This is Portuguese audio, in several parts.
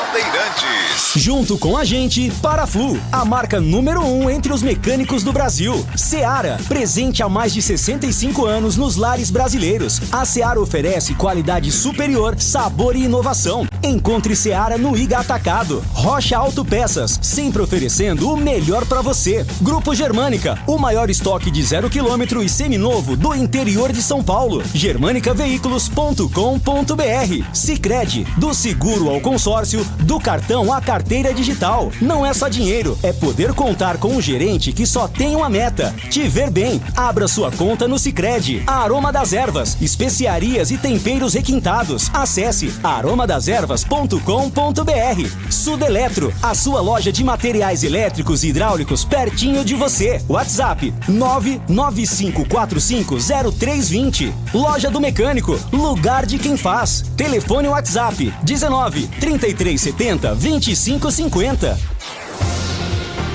Bandeirantes. Junto com a gente, Paraflu, a marca número 1 entre os mecânicos do Brasil. Seara, presente há mais de 65 anos nos lares brasileiros. A Seara oferece qualidade superior, sabor e inovação. Encontre Seara no Iga Atacado. Rocha Autopeças, sempre oferecendo o melhor para você. Grupo Germânica, o maior estoque de 0 km e seminovo do interior de São Paulo. germanicaveículos.com.br. Sicredi, do seguro ao consórcio, do cartão à carteira digital. Não é só dinheiro, é poder contar com um gerente que só tem uma meta: te ver bem. Abra sua conta no Sicredi. Aroma das Ervas, especiarias e temperos requintados. Acesse aromadeservas.com.br. Sudeletro, a sua loja de materiais elétricos e hidráulicos pertinho de você. WhatsApp 995450320. Loja do Mecânico, lugar de quem faz. Telefone WhatsApp 19 3370 2550.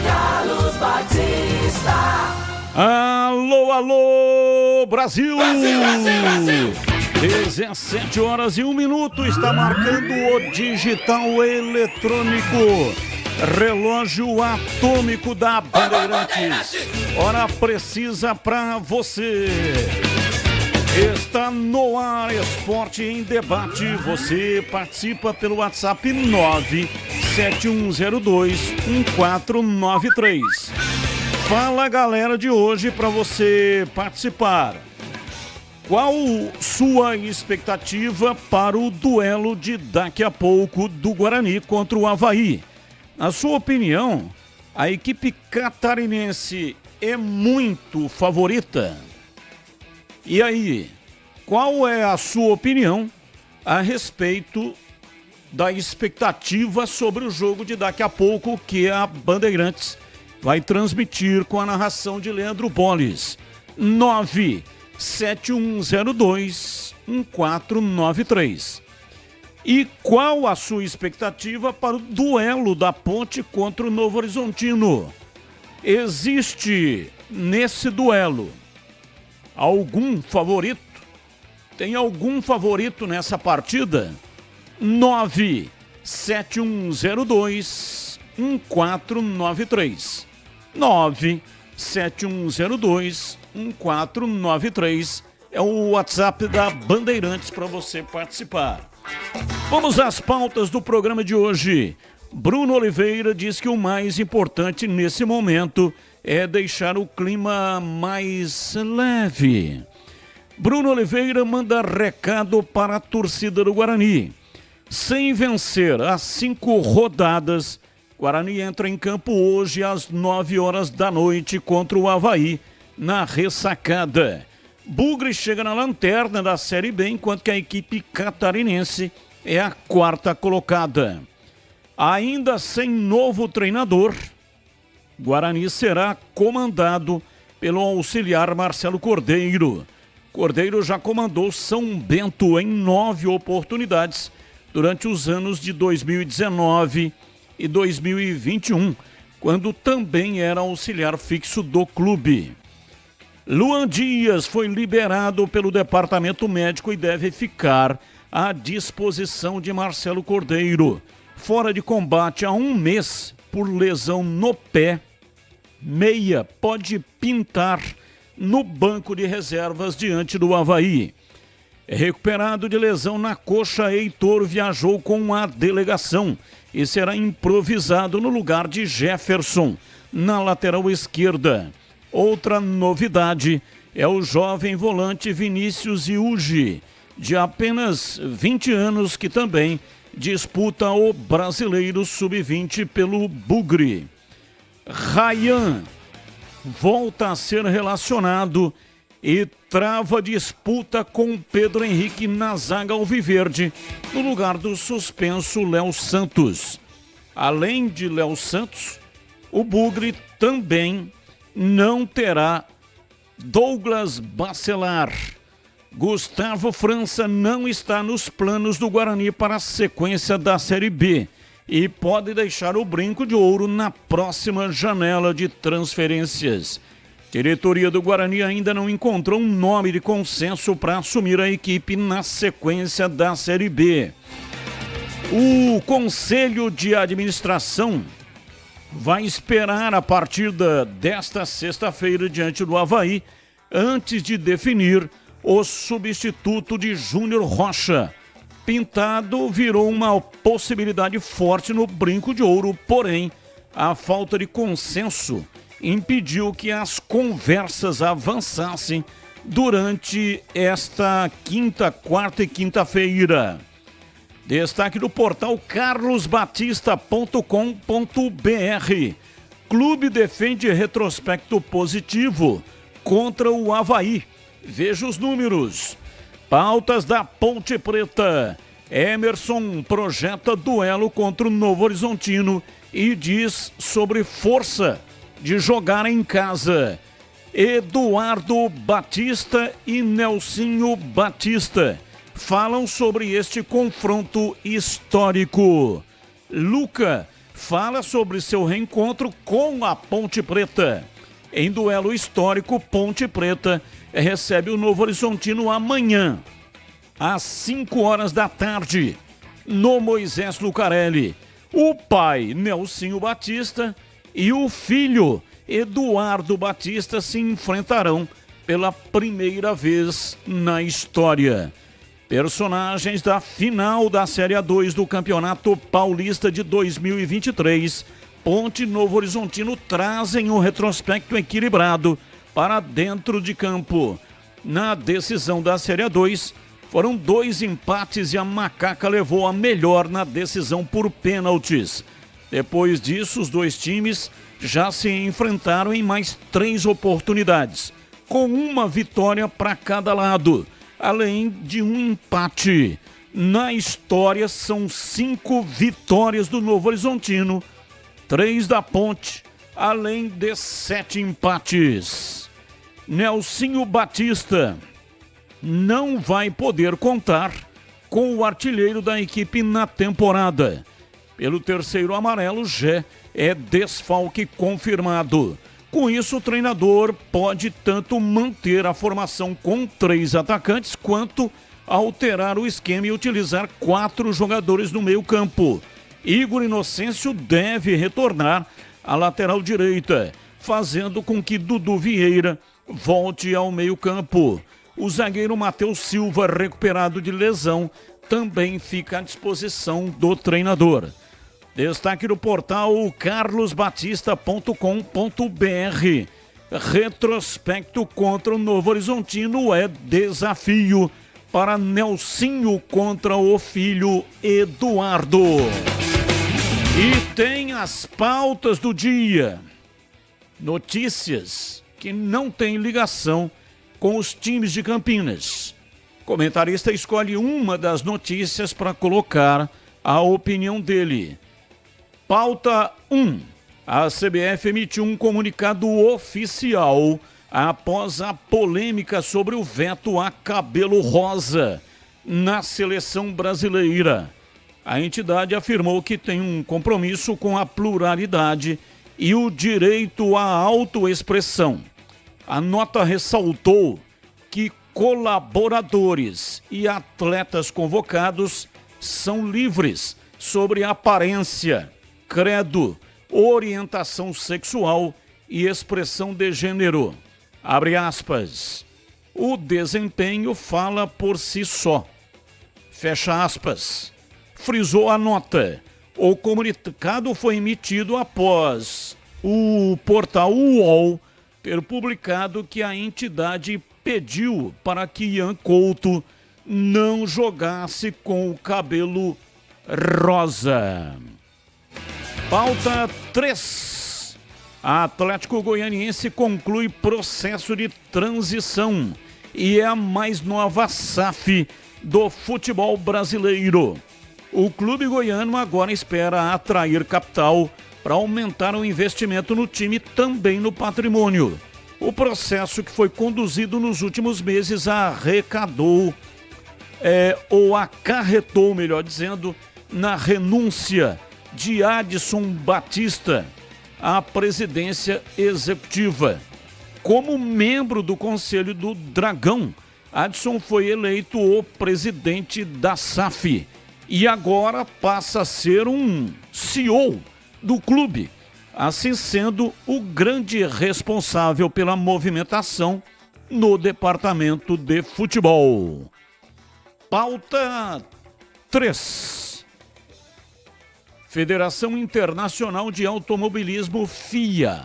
Carlos Batista. Alô, alô, Brasil! Brasil, Brasil, Brasil! 17 horas e 1 minuto, está marcando o digital eletrônico. Relógio atômico da Bandeirantes. Hora precisa pra você. Está no ar, Esporte em Debate. Você participa pelo WhatsApp 971021493. Fala, galera de hoje, para você participar. Qual sua expectativa para o duelo de daqui a pouco do Guarani contra o Avaí? Na sua opinião, a equipe catarinense é muito favorita? E aí, qual é a sua opinião a respeito da expectativa sobre o jogo de daqui a pouco que a Bandeirantes vai transmitir com a narração de Leandro Bolles? 971021493. E qual a sua expectativa para o duelo da Ponte contra o Novo Horizontino? Existe nesse duelo algum favorito? Tem algum favorito nessa partida? 971021493. 971021493 é o WhatsApp da Bandeirantes para você participar. Vamos às pautas do programa de hoje. Bruno Oliveira diz que o mais importante nesse momento é deixar o clima mais leve. Bruno Oliveira manda recado para a torcida do Guarani. Sem vencer as 5 rodadas, Guarani entra em campo hoje às 9 horas da noite contra o Avaí, na Ressacada. Bugre chega na lanterna da Série B, enquanto que a equipe catarinense é a 4ª colocada. Ainda sem novo treinador, Guarani será comandado pelo auxiliar Marcelo Cordeiro. Cordeiro já comandou São Bento em 9 oportunidades durante os anos de 2019 e 2021, quando também era auxiliar fixo do clube. Luan Dias foi liberado pelo departamento médico e deve ficar à disposição de Marcelo Cordeiro. Fora de combate há 1 mês por lesão no pé, Meia pode pintar no banco de reservas diante do Avaí. Recuperado de lesão na coxa, Heitor viajou com a delegação e será improvisado no lugar de Jefferson, na lateral esquerda. Outra novidade é o jovem volante Vinícius Iugi, de apenas 20 anos, que também disputa o Brasileiro Sub-20 pelo Bugre. Ryan volta a ser relacionado e trava disputa com Pedro Henrique na zaga alviverde, no lugar do suspenso Léo Santos. Além de Léo Santos, o Bugre também não terá Douglas Bacelar. Gustavo França não está nos planos do Guarani para a sequência da Série B e pode deixar o brinco de ouro na próxima janela de transferências. Diretoria do Guarani ainda não encontrou um nome de consenso para assumir a equipe na sequência da Série B. O Conselho de Administração vai esperar a partida desta sexta-feira diante do Avaí antes de definir o substituto de Júnior Rocha. Pintado virou uma possibilidade forte no Brinco de Ouro, porém, a falta de consenso impediu que as conversas avançassem durante esta quarta e quinta-feira. Destaque do portal carlosbatista.com.br. Clube defende retrospecto positivo contra o Avaí. Veja os números. Pautas da Ponte Preta. Emerson projeta duelo contra o Novo Horizontino e diz sobre força de jogar em casa. Eduardo Batista e Nelsinho Batista falam sobre este confronto histórico. Luca fala sobre seu reencontro com a Ponte Preta. Em duelo histórico, Ponte Preta recebe o Novo Horizontino amanhã, às 5 horas da tarde, no Moisés Lucarelli. O pai, Nelsinho Batista, e o filho, Eduardo Batista, se enfrentarão pela primeira vez na história. Personagens da final da Série A2 do Campeonato Paulista de 2023, Ponte e Novo Horizontino trazem um retrospecto equilibrado para dentro de campo. Na decisão da Série A2, foram 2 empates e a Macaca levou a melhor na decisão por pênaltis. Depois disso, os 2 times já se enfrentaram em mais 3 oportunidades, com uma vitória para cada lado, além de um empate. Na história, são 5 vitórias do Novo Horizontino, 3 da Ponte, além de 7 empates. Nelsinho Batista não vai poder contar com o artilheiro da equipe na temporada. Pelo terceiro amarelo, já é desfalque confirmado. Com isso, o treinador pode tanto manter a formação com 3 atacantes, quanto alterar o esquema e utilizar 4 jogadores no meio-campo. Igor Inocêncio deve retornar à lateral direita, fazendo com que Dudu Vieira volte ao meio-campo. O zagueiro Matheus Silva, recuperado de lesão, também fica à disposição do treinador. Destaque do portal carlosbatista.com.br. Retrospecto contra o Novo Horizontino é desafio para Nelsinho contra o filho Eduardo. E tem as pautas do dia. Notícias que não têm ligação com os times de Campinas. O comentarista escolhe uma das notícias para colocar a opinião dele. Pauta 1. A CBF emitiu um comunicado oficial após a polêmica sobre o veto a cabelo rosa na seleção brasileira. A entidade afirmou que tem um compromisso com a pluralidade e o direito à autoexpressão. A nota ressaltou que colaboradores e atletas convocados são livres sobre aparência, credo, orientação sexual e expressão de gênero. Abre aspas. O desempenho fala por si só. Fecha aspas. Frisou a nota. O comunicado foi emitido após o portal UOL ter publicado que a entidade pediu para que Ian Couto não jogasse com o cabelo rosa. Pauta 3. Atlético Goianiense conclui processo de transição e é a mais nova SAF do futebol brasileiro. O clube goiano agora espera atrair capital para aumentar o investimento no time, também no patrimônio. O processo que foi conduzido nos últimos meses acarretou, melhor dizendo, na renúncia de Adson Batista à presidência executiva. Como membro do Conselho do Dragão, Adson foi eleito o presidente da SAF e agora passa a ser um CEO do clube, assim sendo o grande responsável pela movimentação no departamento de futebol. Pauta 3. Federação Internacional de Automobilismo FIA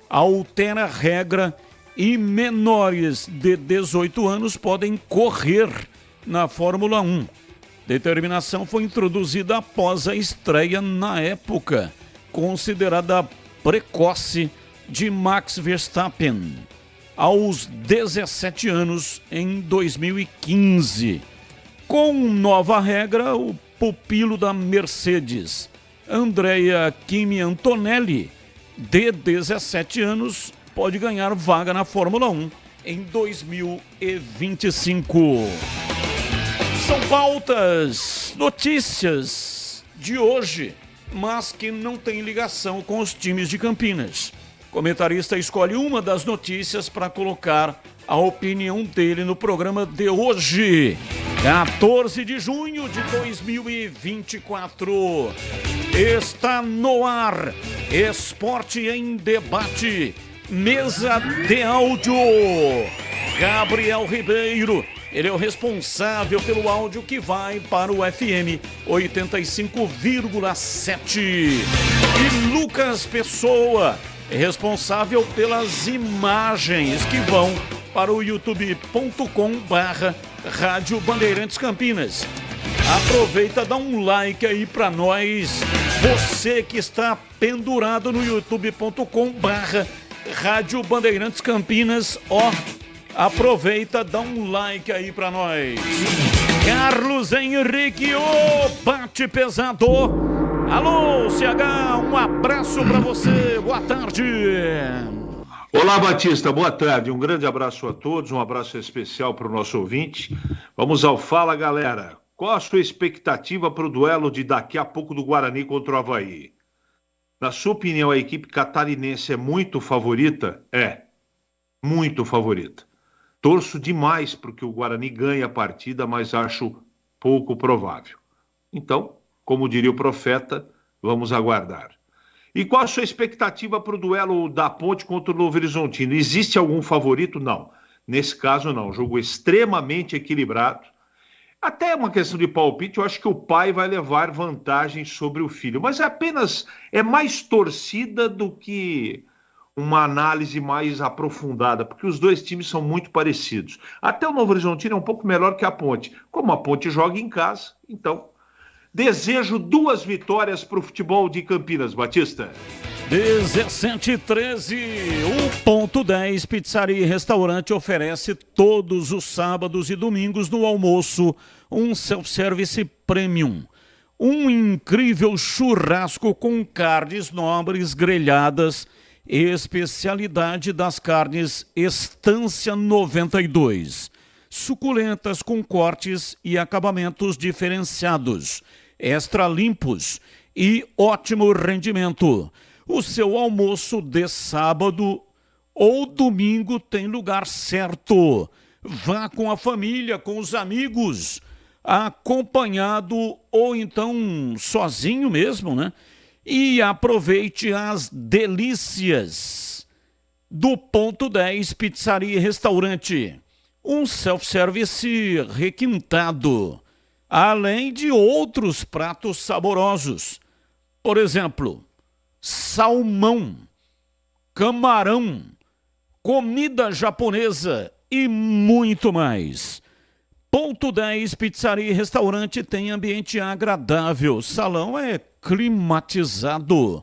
altera regra e menores de 18 anos podem correr na Fórmula 1. Determinação foi introduzida após a estreia na época considerada precoce de Max Verstappen, aos 17 anos em 2015. Com nova regra, o pupilo da Mercedes, Andrea Kimi Antonelli, de 17 anos, pode ganhar vaga na Fórmula 1 em 2025. São pautas, notícias de hoje, mas que não tem ligação com os times de Campinas. O comentarista escolhe uma das notícias para colocar a opinião dele no programa de hoje, 14 de junho de 2024. Está no ar, Esporte em Debate, mesa de áudio. Gabriel Ribeiro, ele é o responsável pelo áudio que vai para o FM 85,7. E Lucas Pessoa, responsável pelas imagens que vão para o youtube.com/Rádio Bandeirantes Campinas. Aproveita, dá um like aí para nós, você que está pendurado no youtube.com/Rádio Bandeirantes Campinas, aproveita, dá um like aí para nós. Carlos Henrique, bate pesado. Alô, CH, um abraço para você, boa tarde. Olá, Batista, boa tarde, um grande abraço a todos, um abraço especial para o nosso ouvinte. Vamos ao Fala, galera. Qual a sua expectativa para o duelo de daqui a pouco do Guarani contra o Avaí? Na sua opinião, a equipe catarinense é muito favorita? É, muito favorita. Torço demais para que o Guarani ganhe a partida, mas acho pouco provável. Então, como diria o profeta, vamos aguardar. E qual a sua expectativa para o duelo da Ponte contra o Novo Horizontino? Existe algum favorito? Não. Nesse caso, não. Jogo extremamente equilibrado. Até uma questão de palpite, eu acho que o pai vai levar vantagem sobre o filho. Mas é mais torcida do que uma análise mais aprofundada, porque os dois times são muito parecidos. Até o Novo Horizontino é um pouco melhor que a Ponte. Como a Ponte joga em casa, então desejo 2 vitórias para o futebol de Campinas, Batista. 17:13, o Ponto 10 Pizzaria e Restaurante oferece todos os sábados e domingos no almoço um self-service premium. Um incrível churrasco com carnes nobres grelhadas, especialidade das carnes Estância 92. Suculentas com cortes e acabamentos diferenciados, extra limpos e ótimo rendimento. O seu almoço de sábado ou domingo tem lugar certo. Vá com a família, com os amigos, acompanhado ou então sozinho mesmo, né? E aproveite as delícias do Ponto 10 Pizzaria e Restaurante. Um self-service requintado, além de outros pratos saborosos. Por exemplo, salmão, camarão, comida japonesa e muito mais. Ponto 10 Pizzaria e Restaurante tem ambiente agradável, salão é climatizado,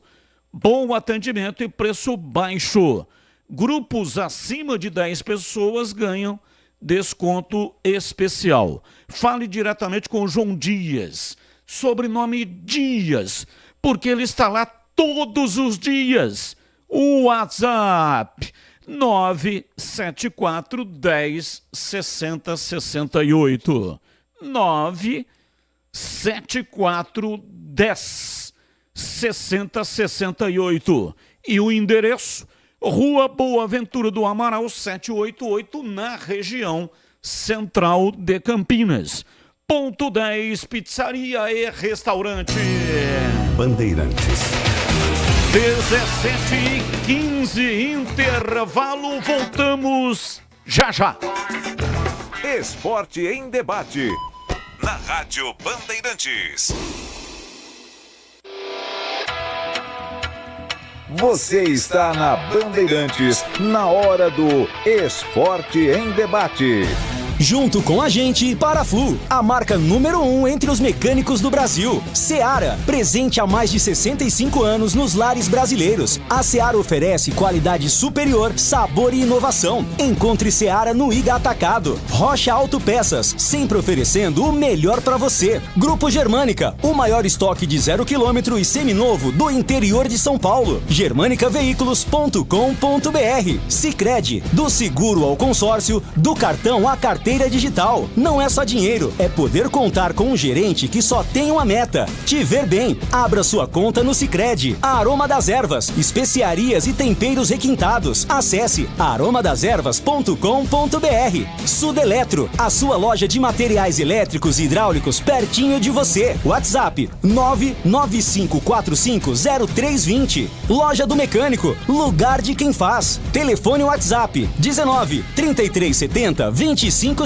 bom atendimento e preço baixo. Grupos acima de 10 pessoas ganham desconto especial. Fale diretamente com o João Dias, sobrenome Dias, porque ele está lá todos os dias. O WhatsApp 974 10 60 68. 974 10 60 68. E o endereço: Rua Boa Ventura do Amaral 788, na região central de Campinas. Ponto 10, pizzaria e restaurante. Bandeirantes. 17h15, intervalo, voltamos já já. Esporte em debate. Na Rádio Bandeirantes. Você está na Bandeirantes, na hora do Esporte em Debate. Junto com a gente, Paraflu, a marca número 1 entre os mecânicos do Brasil. Seara, presente há mais de 65 anos nos lares brasileiros. A Seara oferece qualidade superior, sabor e inovação. Encontre Seara no Iga Atacado. Rocha Autopeças, sempre oferecendo o melhor para você. Grupo Germânica, o maior estoque de 0 km e seminovo do interior de São Paulo. germanicaveículos.com.br. Sicredi, do seguro ao consórcio, do cartão à carteira digital. Não é só dinheiro, é poder contar com um gerente que só tem uma meta: te ver bem. Abra sua conta no Sicredi. Aroma das Ervas, especiarias e temperos requintados. Acesse aromadeservas.com.br. Sudeletro, a sua loja de materiais elétricos e hidráulicos pertinho de você. WhatsApp 995450320. Loja do Mecânico, lugar de quem faz. Telefone WhatsApp 19 3370 2550.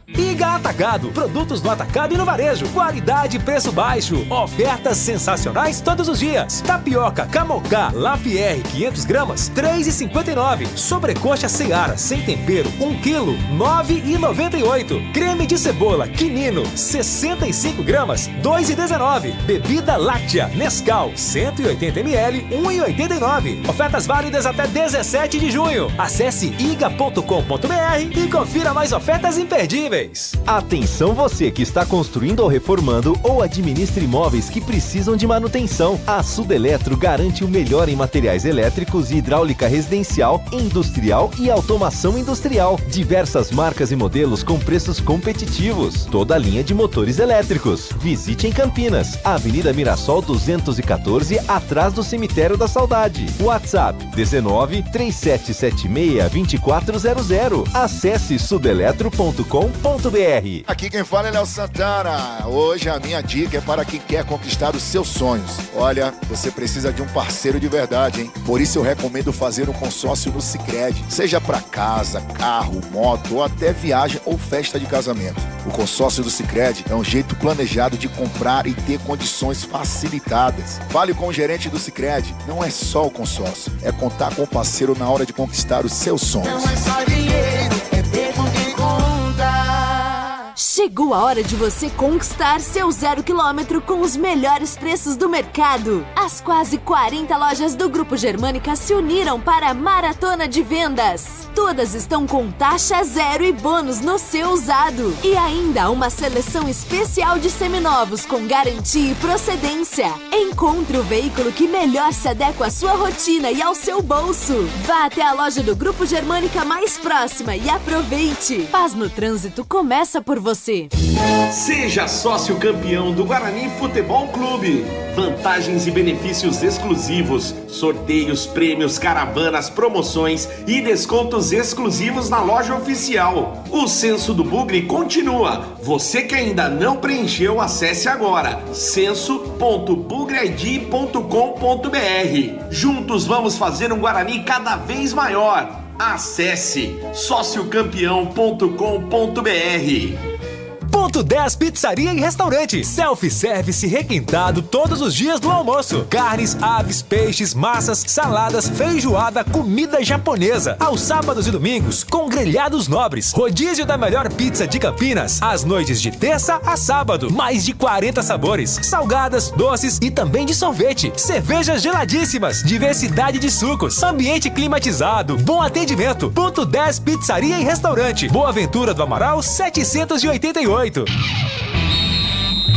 Iga Atacado, produtos no atacado e no varejo, qualidade e preço baixo, ofertas sensacionais todos os dias. Tapioca Camocá Lapierre 500 gramas, 3,59. Sobrecoxa Seara sem tempero, 1 kg, 9,98. Creme de cebola Quinino, 65 gramas, 2,19. Bebida láctea Nescau, 180 ml, 1,89. Ofertas válidas até 17 de junho. Acesse iga.com.br e confira mais ofertas imperdíveis. Atenção você que está construindo ou reformando ou administra imóveis que precisam de manutenção. A Sudeletro garante o melhor em materiais elétricos e hidráulica residencial, industrial e automação industrial. Diversas marcas e modelos com preços competitivos. Toda a linha de motores elétricos. Visite em Campinas, Avenida Mirassol 214, atrás do Cemitério da Saudade. WhatsApp 19 3776 2400. Acesse sudeletro.com.br. Aqui quem fala é Léo Santana. Hoje a minha dica é para quem quer conquistar os seus sonhos. Olha, você precisa de um parceiro de verdade, hein? Por isso eu recomendo fazer um consórcio no Sicredi. Seja para casa, carro, moto ou até viagem ou festa de casamento. O consórcio do Sicredi é um jeito planejado de comprar e ter condições facilitadas. Fale com o gerente do Sicredi. Não é só o consórcio, é contar com o parceiro na hora de conquistar os seus sonhos. Não é só dinheiro, é ter com quem conta. Chegou a hora de você conquistar seu 0 km com os melhores preços do mercado. As quase 40 lojas do Grupo Germânica se uniram para a maratona de vendas. Todas estão com taxa zero e bônus no seu usado. E ainda uma seleção especial de seminovos com garantia e procedência. Encontre o veículo que melhor se adequa à sua rotina e ao seu bolso. Vá até a loja do Grupo Germânica mais próxima e aproveite. Paz no trânsito começa por você. Seja sócio campeão do Guarani Futebol Clube. Vantagens e benefícios exclusivos, sorteios, prêmios, caravanas, promoções e descontos exclusivos na loja oficial. O Censo do Bugre continua. Você que ainda não preencheu, acesse agora censo.bugreid.com.br. Juntos vamos fazer um Guarani cada vez maior. Acesse sociocampeão.com.br. Ponto 10 Pizzaria e Restaurante. Self-service requintado todos os dias do almoço. Carnes, aves, peixes, massas, saladas, feijoada, comida japonesa. Aos sábados e domingos, com grelhados nobres. Rodízio da melhor pizza de Campinas. Às noites de terça a sábado. Mais de 40 sabores. Salgadas, doces e também de sorvete. Cervejas geladíssimas. Diversidade de sucos. Ambiente climatizado. Bom atendimento. Ponto 10 Pizzaria e Restaurante. Boa Ventura do Amaral 788.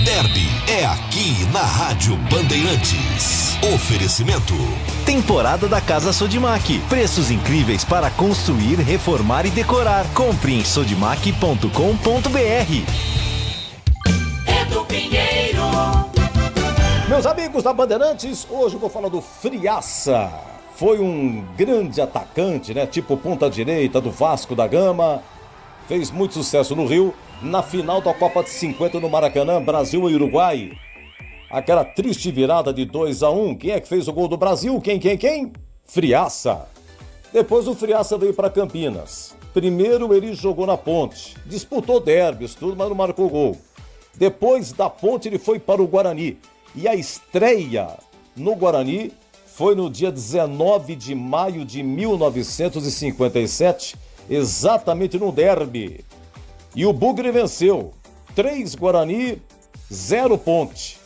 Derby é aqui na Rádio Bandeirantes. Oferecimento. Temporada da Casa Sodimac. Preços incríveis para construir, reformar e decorar. Compre em sodimac.com.br. Edu Pinheiro. Meus amigos da Bandeirantes, hoje eu vou falar do Friaça. Foi um grande atacante, né? Tipo ponta direita do Vasco da Gama. Fez muito sucesso no Rio na final da Copa de 50 no Maracanã, Brasil e Uruguai. Aquela triste virada de 2-1. Quem é que fez o gol do Brasil? Quem? Friaça. Depois o Friaça veio para Campinas. Primeiro ele jogou na Ponte, disputou derbys, tudo, mas não marcou gol. Depois da Ponte ele foi para o Guarani. E a estreia no Guarani foi no dia 19 de maio de 1957, exatamente no derby. E o Bugre venceu. 3 Guarani, 0 Ponte.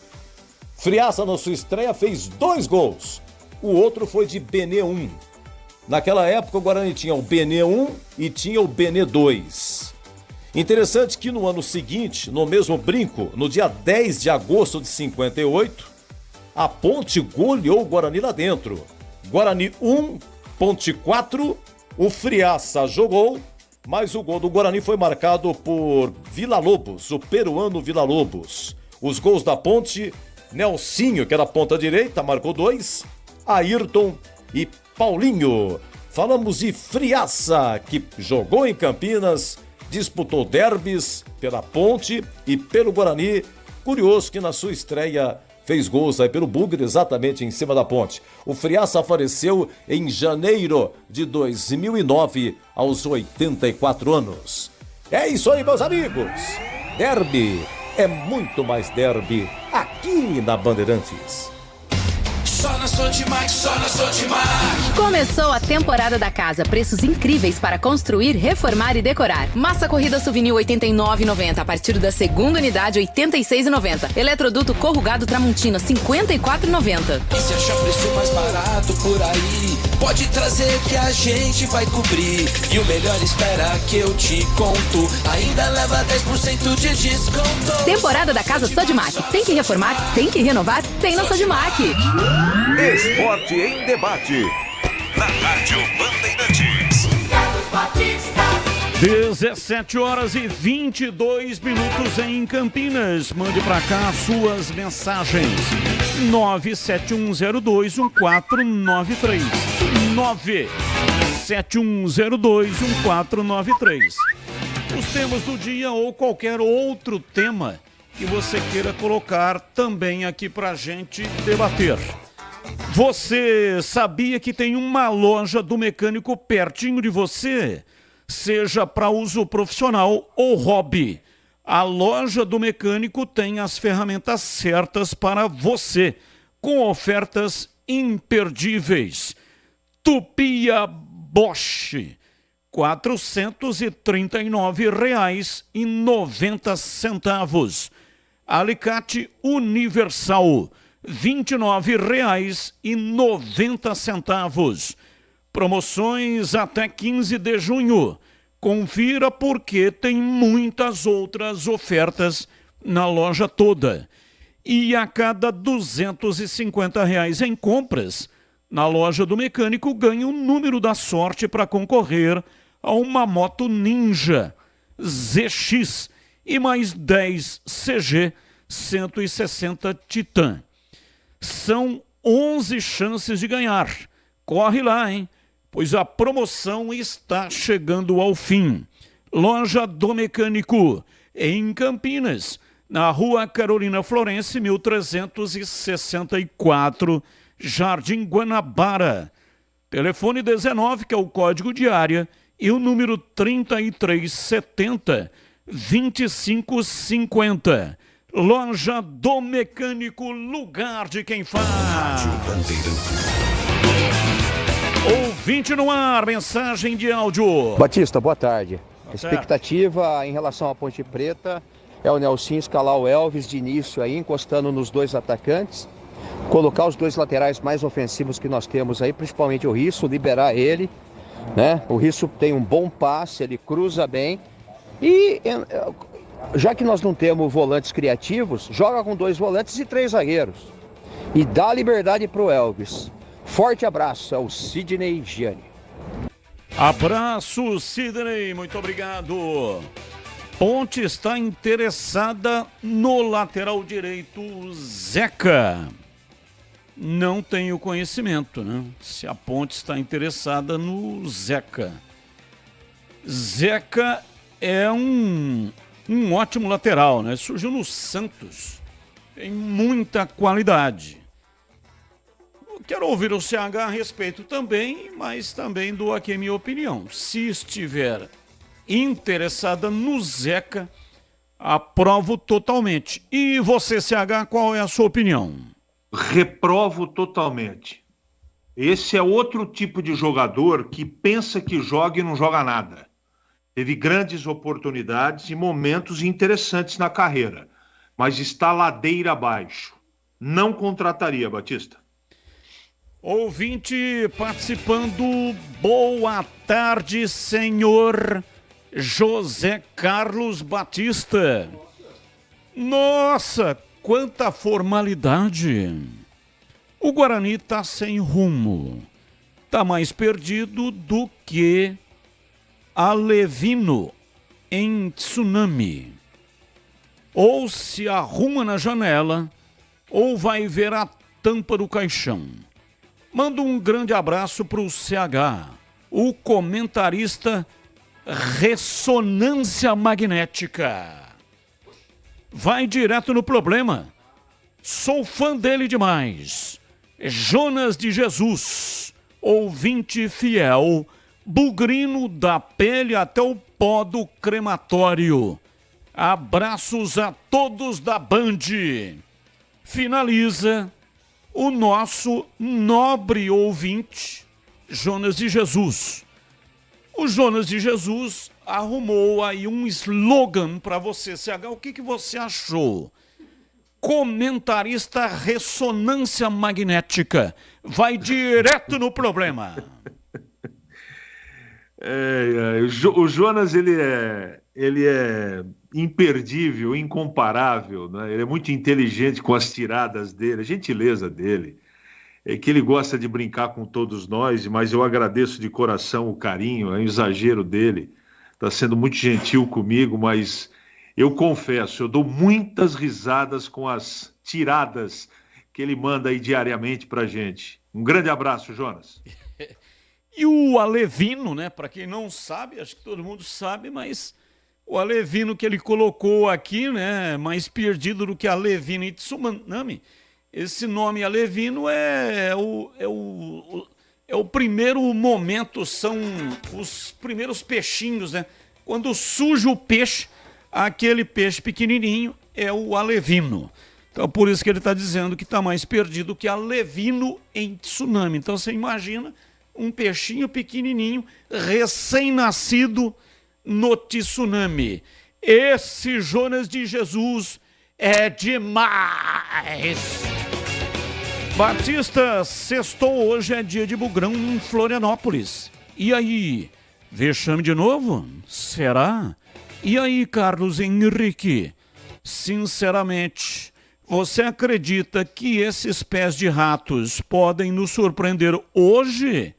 Friaça, na sua estreia, fez 2 gols. O outro foi de Benê 1. Naquela época, o Guarani tinha o Benê 1 e tinha o Benê 2. Interessante que no ano seguinte, no mesmo brinco, no dia 10 de agosto de 58, a Ponte goleou o Guarani lá dentro. Guarani 1, Ponte 4, o Friaça jogou, mas o gol do Guarani foi marcado por Villa-Lobos, o peruano Villa-Lobos. Os gols da Ponte, Nelsinho, que era a ponta direita, marcou 2, Ayrton e Paulinho. Falamos de Friaça, que jogou em Campinas, disputou derbys pela Ponte e pelo Guarani. Curioso que na sua estreia fez gols aí pelo Bugre, exatamente em cima da Ponte. O Friaça faleceu em janeiro de 2009, aos 84 anos. É isso aí, meus amigos. Derby é muito mais derby aqui na Bandeirantes. Só na Sodimac, só na Sodimac. Começou a temporada da casa. Preços incríveis para construir, reformar e decorar. Massa corrida Souvenir R$ 89,90. A partir da segunda unidade, R$ 86,90. Eletroduto corrugado Tramontina, R$ 54,90. E se achar preço mais barato por aí, pode trazer que a gente vai cobrir. E o melhor, espera que eu te conto. Ainda leva 10% de desconto. Temporada da casa Sodimac. Tem que reformar? Tem que renovar? Tem na Sodimac. Esporte em debate. Na Rádio Bandeirantes. 17 horas e 22 minutos em Campinas. Mande pra cá suas mensagens. 971021493. 971021493. Os temas do dia ou qualquer outro tema que você queira colocar também aqui pra gente debater. Você sabia que tem uma loja do mecânico pertinho de você? Seja para uso profissional ou hobby. A loja do mecânico tem as ferramentas certas para você, com ofertas imperdíveis. Tupia Bosch, R$ 439,90. Alicate Universal, R$ 29,90. Promoções até 15 de junho. Confira porque tem muitas outras ofertas na loja toda. E a cada R$ 250 em compras, na loja do mecânico ganha o número da sorte para concorrer a uma moto Ninja ZX e mais 10 CG 160 Titan. São 11 chances de ganhar. Corre lá, hein? Pois a promoção está chegando ao fim. Loja do Mecânico, em Campinas, na Rua Carolina Florense, 1364, Jardim Guanabara. Telefone 19, que é o código de área, e o número 3370-2550. Loja do Mecânico, lugar de quem faz. Ouvinte no ar, mensagem de áudio. Batista, boa tarde. A expectativa em relação à Ponte Preta é o Nelsinho escalar o Elvis de início aí, encostando nos dois atacantes, colocar os dois laterais mais ofensivos que nós temos aí, principalmente o Risso, liberar ele, né? O Risso tem um bom passe, ele cruza bem e já que nós não temos volantes criativos, joga com 2 volantes e 3 zagueiros e dá liberdade para o Elvis. Forte abraço, é o Sidney Gianni. Abraço, Sidney, muito obrigado. Ponte está interessada no lateral direito Zeca. Não tenho conhecimento, né? Se a Ponte está interessada no Zeca. Zeca é um um ótimo lateral, né? Surgiu no Santos. Tem muita qualidade. Quero ouvir o CH a respeito também, mas também dou aqui a minha opinião. Se estiver interessada no Zeca, aprovo totalmente. E você, CH, qual é a sua opinião? Reprovo totalmente. Esse é outro tipo de jogador que pensa que joga e não joga nada. Teve grandes oportunidades e momentos interessantes na carreira, mas está ladeira abaixo. Não contrataria, Batista. Ouvinte participando, boa tarde, senhor José Carlos Batista. Nossa, quanta formalidade. O Guarani tá sem rumo. Tá mais perdido do que Alevino em Tsunami. Ou se arruma na janela, ou vai ver a tampa do caixão. Mando um grande abraço para o CH, o comentarista Ressonância Magnética. Vai direto no problema. Sou fã dele demais. Jonas de Jesus, ouvinte fiel, bugrino da pele até o pó do crematório. Abraços a todos da Band. Finaliza o nosso nobre ouvinte, Jonas de Jesus. O Jonas de Jesus arrumou aí um slogan para você, CH. O que você achou? Comentarista Ressonância Magnética. Vai direto no problema. O Jonas, ele é imperdível, incomparável, né? Ele é muito inteligente com as tiradas dele, a gentileza dele. É que ele gosta de brincar com todos nós, mas eu agradeço de coração o carinho, o exagero dele. Está sendo muito gentil comigo, mas eu confesso, eu dou muitas risadas com as tiradas que ele manda aí diariamente pra gente. Um grande abraço, Jonas. E o Alevino, né? Para quem não sabe, acho que todo mundo sabe, mas o Alevino que ele colocou aqui, né? Mais perdido do que Alevino e Tsunami. Esse nome Alevino é o primeiro momento, são os primeiros peixinhos, né? Quando surge o peixe, aquele peixe pequenininho é o Alevino. Então, por isso que ele está dizendo que está mais perdido que Alevino em Tsunami. Então, você imagina um peixinho pequenininho, recém-nascido no Tsunami. Esse Jonas de Jesus é demais! Batista, sextou hoje, é dia de bugrão em Florianópolis. E aí, vexame de novo? Será? E aí, Carlos Henrique? Sinceramente, você acredita que esses pés de ratos podem nos surpreender hoje?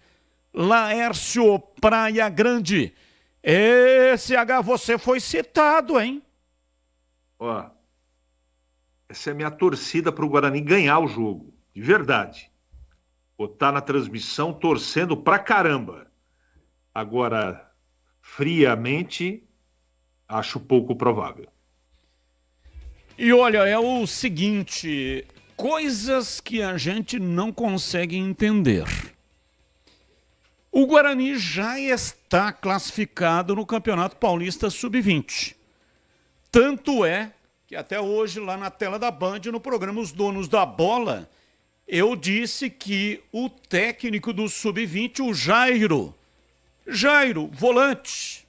Laércio Praia Grande. Esse você foi citado, hein? Ó, essa é a minha torcida para o Guarani ganhar o jogo. De verdade. Vou estar na transmissão torcendo pra caramba. Agora, friamente, acho pouco provável. E olha, é o seguinte, coisas que a gente não consegue entender. O Guarani já está classificado no Campeonato Paulista Sub-20. Tanto é que até hoje, lá na tela da Band, no programa Os Donos da Bola, eu disse que o técnico do Sub-20, o Jairo, volante,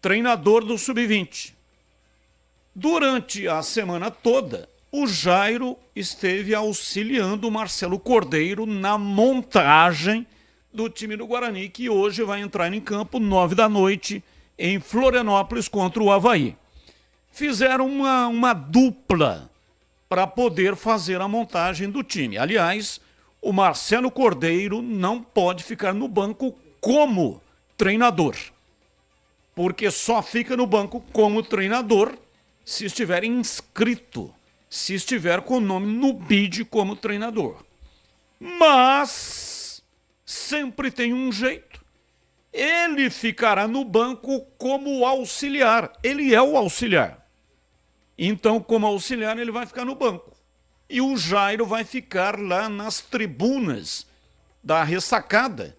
treinador do Sub-20. Durante a semana toda, o Jairo esteve auxiliando o Marcelo Cordeiro na montagem do time do Guarani, que hoje vai entrar em campo 21h em Florianópolis contra o Avaí. Fizeram uma dupla para poder fazer a montagem do time. Aliás, o Marcelo Cordeiro não pode ficar no banco como treinador, porque só fica no banco como treinador se estiver inscrito, se estiver com o nome no BID como treinador. Mas sempre tem um jeito. ele ficará no banco como auxiliar. Ele é o auxiliar. Então, como auxiliar, ele vai ficar no banco. E o Jairo vai ficar lá nas tribunas da ressacada,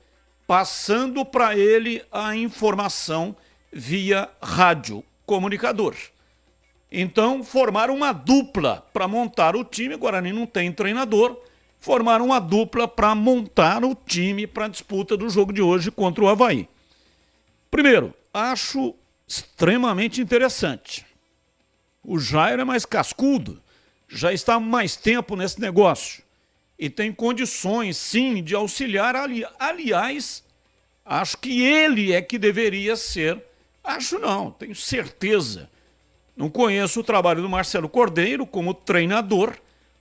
passando para ele a informação via rádio comunicador. Então, formaram uma dupla para montar o time. O Guarani não tem treinador. Formaram uma dupla para montar o time para a disputa do jogo de hoje contra o Avaí. Primeiro, acho extremamente interessante. O Jairo é mais cascudo, já está há mais tempo nesse negócio e tem condições, sim, de auxiliar. Aliás, acho que ele é que deveria ser. Acho não, tenho certeza. Não conheço o trabalho do Marcelo Cordeiro como treinador,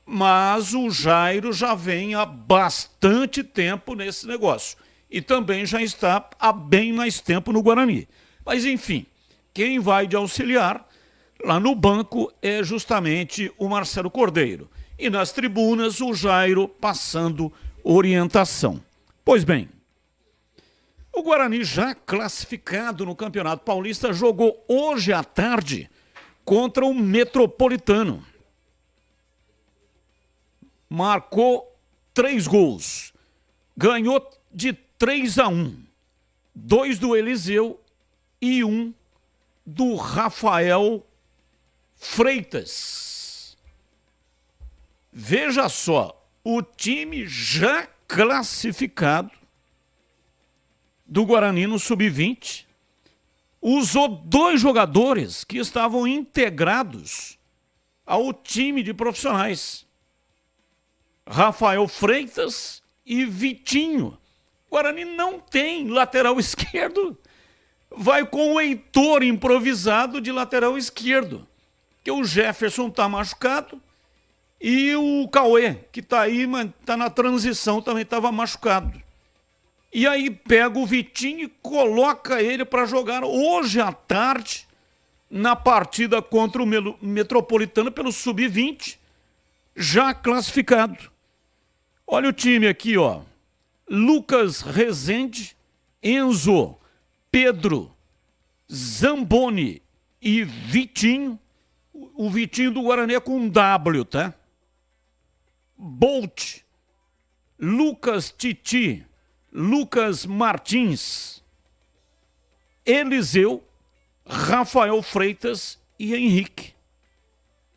mas o Jairo já vem há bastante tempo nesse negócio. E também já está há bem mais tempo no Guarani. Mas, enfim, quem vai de auxiliar lá no banco é justamente o Marcelo Cordeiro. E nas tribunas, o Jairo passando orientação. Pois bem, o Guarani, já classificado no Campeonato Paulista, jogou hoje à tarde contra o Metropolitano. Marcou 3 gols. Ganhou de 3-1. 2 do Eliseu e 1 do Rafael Freitas. Veja só, o time já classificado do Guarani no Sub-20 usou 2 jogadores que estavam integrados ao time de profissionais. Rafael Freitas e Vitinho. O Guarani não tem lateral esquerdo. Vai com o Heitor improvisado de lateral esquerdo. Porque o Jefferson está machucado e o Cauê, que está aí, mas está na transição, também estava machucado. E aí pega o Vitinho e coloca ele para jogar hoje à tarde na partida contra o Metropolitano pelo Sub-20, já classificado. Olha o time aqui, ó. Lucas Rezende, Enzo, Pedro, Zamboni e Vitinho. O Vitinho do Guarani é com W, tá? Bolt, Lucas Titi, Lucas Martins, Eliseu, Rafael Freitas e Henrique.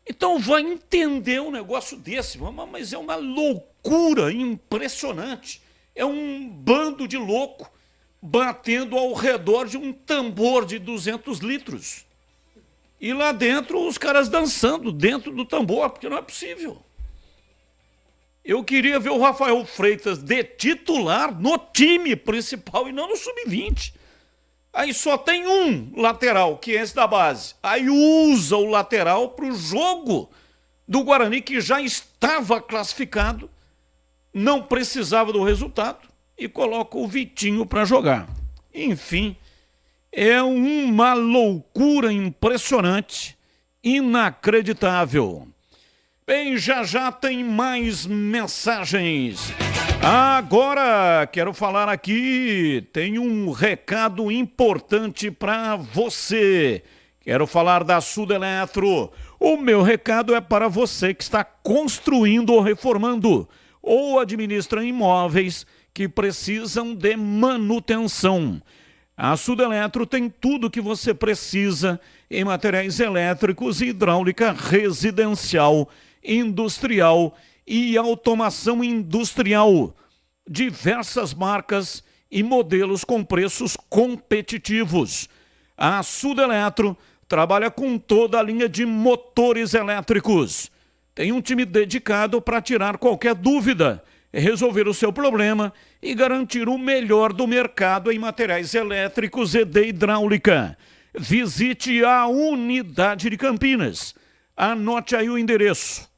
Então vai entender um negócio desse, mas é uma loucura impressionante. É um bando de louco batendo ao redor de um tambor de 200 litros. E lá dentro os caras dançando dentro do tambor, porque não é possível. Eu queria ver o Rafael Freitas de titular no time principal e não no Sub-20. Aí só tem um lateral, que é esse da base. Aí usa o lateral para o jogo do Guarani, que já estava classificado, não precisava do resultado, e coloca o Vitinho para jogar. Enfim, é uma loucura impressionante, inacreditável. Bem, já tem mais mensagens. Agora, quero falar aqui, tem um recado importante para você. Quero falar da Sudeletro. O meu recado é para você que está construindo ou reformando, ou administra imóveis que precisam de manutenção. A Sudeletro tem tudo o que você precisa em materiais elétricos e hidráulica residencial, industrial e automação industrial. Diversas marcas e modelos com preços competitivos. A Sudeletro trabalha com toda a linha de motores elétricos. Tem um time dedicado para tirar qualquer dúvida, resolver o seu problema e garantir o melhor do mercado em materiais elétricos e de hidráulica. Visite a unidade de Campinas. Anote aí o endereço.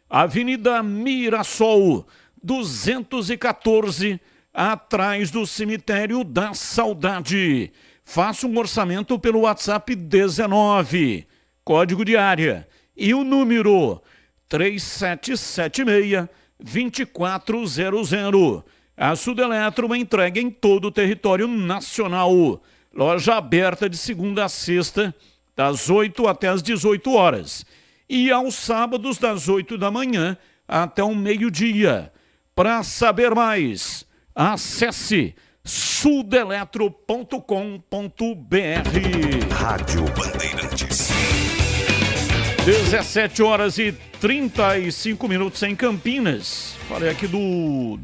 Avenida Mirassol, 214, atrás do Cemitério da Saudade. Faça um orçamento pelo WhatsApp 19, código de área, e o número 3776-2400. A Sudeletro, uma entrega em todo o território nacional. Loja aberta de segunda a sexta, das 8 até as 18 horas. E aos sábados, das 8 da manhã até o meio-dia. Para saber mais, acesse sudeletro.com.br. Rádio Bandeirantes. 17 horas e 35 minutos em Campinas. Falei aqui do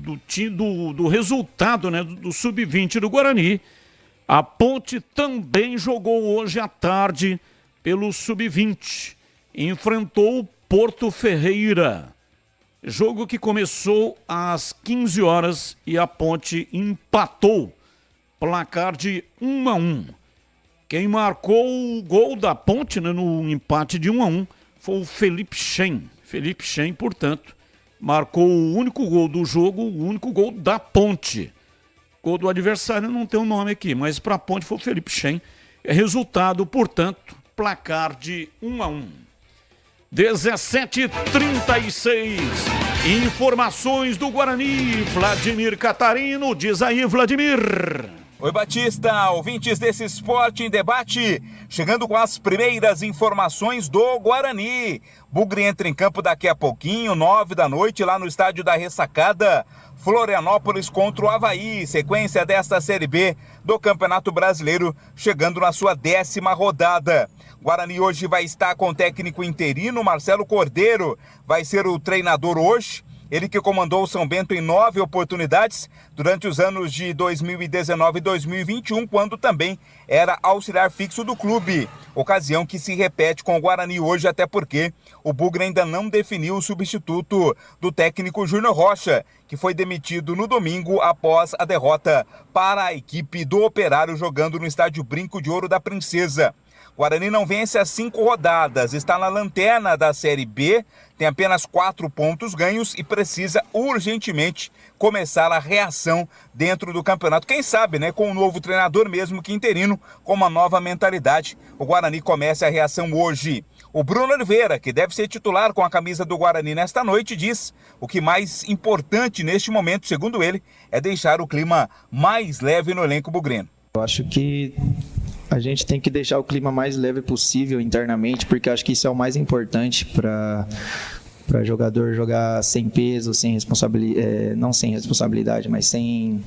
resultado, né, do Sub-20 do Guarani. A Ponte também jogou hoje à tarde pelo Sub-20. Enfrentou o Porto Ferreira. Jogo que começou às 15 horas e a Ponte empatou. Placar de 1-1. Quem marcou o gol da Ponte, né, no empate de 1-1 foi o Felipe Chen. Felipe Chen, portanto, marcou o único gol do jogo, o único gol da Ponte. Gol do adversário não tem o nome aqui, mas para a Ponte foi o Felipe Chen. Resultado, portanto, placar de 1-1. 17h36. Informações do Guarani. Vladimir Catarino. Diz aí, Vladimir. Oi, Batista, ouvintes desse Esporte em Debate, chegando com as primeiras informações do Guarani. Bugre entra em campo daqui a pouquinho, 9 da noite, lá no estádio da Ressacada. Florianópolis contra o Avaí, sequência desta Série B do Campeonato Brasileiro, chegando na sua 10ª rodada. Guarani hoje vai estar com o técnico interino, Marcelo Cordeiro, vai ser o treinador hoje. Ele que comandou o São Bento em 9 oportunidades durante os anos de 2019 e 2021, quando também era auxiliar fixo do clube. Ocasião que se repete com o Guarani hoje, até porque o Bugre ainda não definiu o substituto do técnico Júnior Rocha, que foi demitido no domingo após a derrota para a equipe do Operário jogando no estádio Brinco de Ouro da Princesa. Guarani não vence as 5 rodadas, está na lanterna da Série B, tem apenas 4 pontos ganhos e precisa urgentemente começar a reação dentro do campeonato. Quem sabe, né, com um novo treinador mesmo que interino, com uma nova mentalidade, o Guarani começa a reação hoje. O Bruno Oliveira, que deve ser titular com a camisa do Guarani nesta noite, diz o que mais importante neste momento, segundo ele, é deixar o clima mais leve no elenco bugrino. Eu acho que a gente tem que deixar o clima mais leve possível internamente, porque acho que isso é o mais importante para jogador jogar sem peso, sem responsabilidade, não sem responsabilidade, mas sem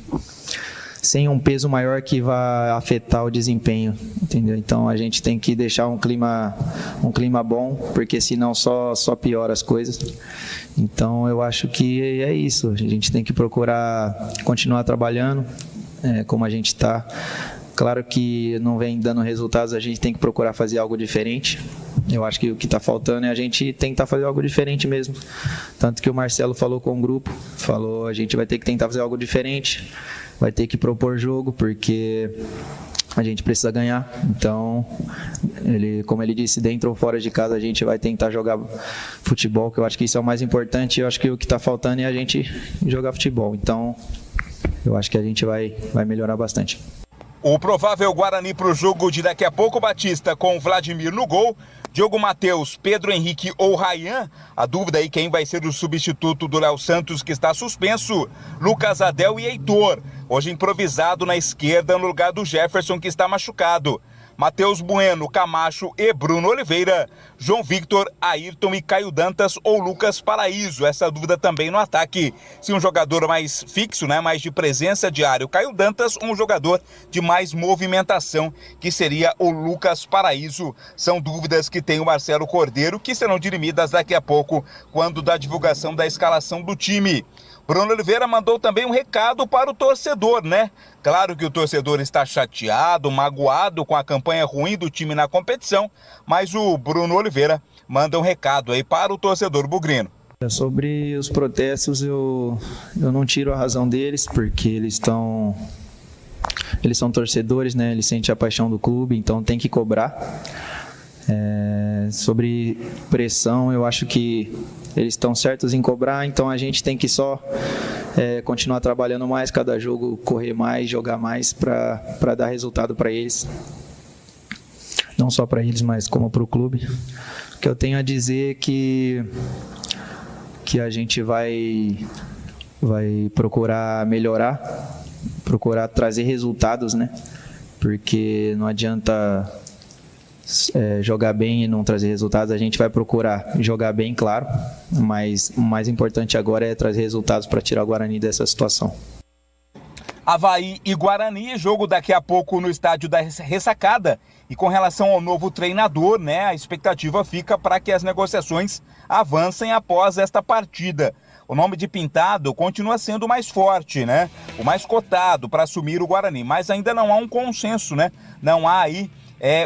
um peso maior que vá afetar o desempenho, entendeu? Então a gente tem que deixar um clima bom, porque senão só piora as coisas. Então eu acho que é isso, a gente tem que procurar continuar trabalhando como a gente está. Claro que não vem dando resultados, a gente tem que procurar fazer algo diferente. Eu acho que o que está faltando é a gente tentar fazer algo diferente mesmo. Tanto que o Marcelo falou com o grupo, falou, a gente vai ter que tentar fazer algo diferente, vai ter que propor jogo, porque a gente precisa ganhar. Então, como ele disse, dentro ou fora de casa a gente vai tentar jogar futebol, que eu acho que isso é o mais importante. Eu acho que o que está faltando é a gente jogar futebol. Então, eu acho que a gente vai melhorar bastante. O provável Guarani para o jogo de daqui a pouco, Batista, com Vladimir no gol, Diogo Matheus, Pedro Henrique ou Ryan. A dúvida aí quem vai ser o substituto do Léo Santos, que está suspenso. Lucas Adel e Heitor, hoje improvisado na esquerda no lugar do Jefferson, que está machucado. Matheus Bueno, Camacho e Bruno Oliveira, João Victor, Ayrton e Caio Dantas ou Lucas Paraíso. Essa dúvida também no ataque. Se um jogador mais fixo, né, mais de presença diária, o Caio Dantas, ou um jogador de mais movimentação, que seria o Lucas Paraíso. São dúvidas que tem o Marcelo Cordeiro, que serão dirimidas daqui a pouco, quando da divulgação da escalação do time. Bruno Oliveira mandou também um recado para o torcedor, né? Claro que o torcedor está chateado, magoado com a campanha ruim do time na competição, mas o Bruno Oliveira manda um recado aí para o torcedor bugrino. Sobre os protestos, eu não tiro a razão deles, porque eles são torcedores, né? Eles sentem a paixão do clube, então tem que cobrar. Sobre pressão, eu acho que eles estão certos em cobrar, então a gente tem que só continuar trabalhando mais, cada jogo correr mais, jogar mais para dar resultado para eles, não só para eles, mas como para o clube. O que eu tenho a dizer é que a gente vai vai procurar melhorar, procurar trazer resultados, né? Porque não adianta jogar bem e não trazer resultados. A gente vai procurar jogar bem, claro, mas o mais importante agora é trazer resultados para tirar o Guarani dessa situação. Avaí e Guarani, jogo daqui a pouco no estádio da Ressacada. E com relação ao novo treinador, né, a expectativa fica para que as negociações avancem após esta partida. O nome de Pintado continua sendo o mais forte, né? O mais cotado para assumir o Guarani, mas ainda não há um consenso, né? Não há aí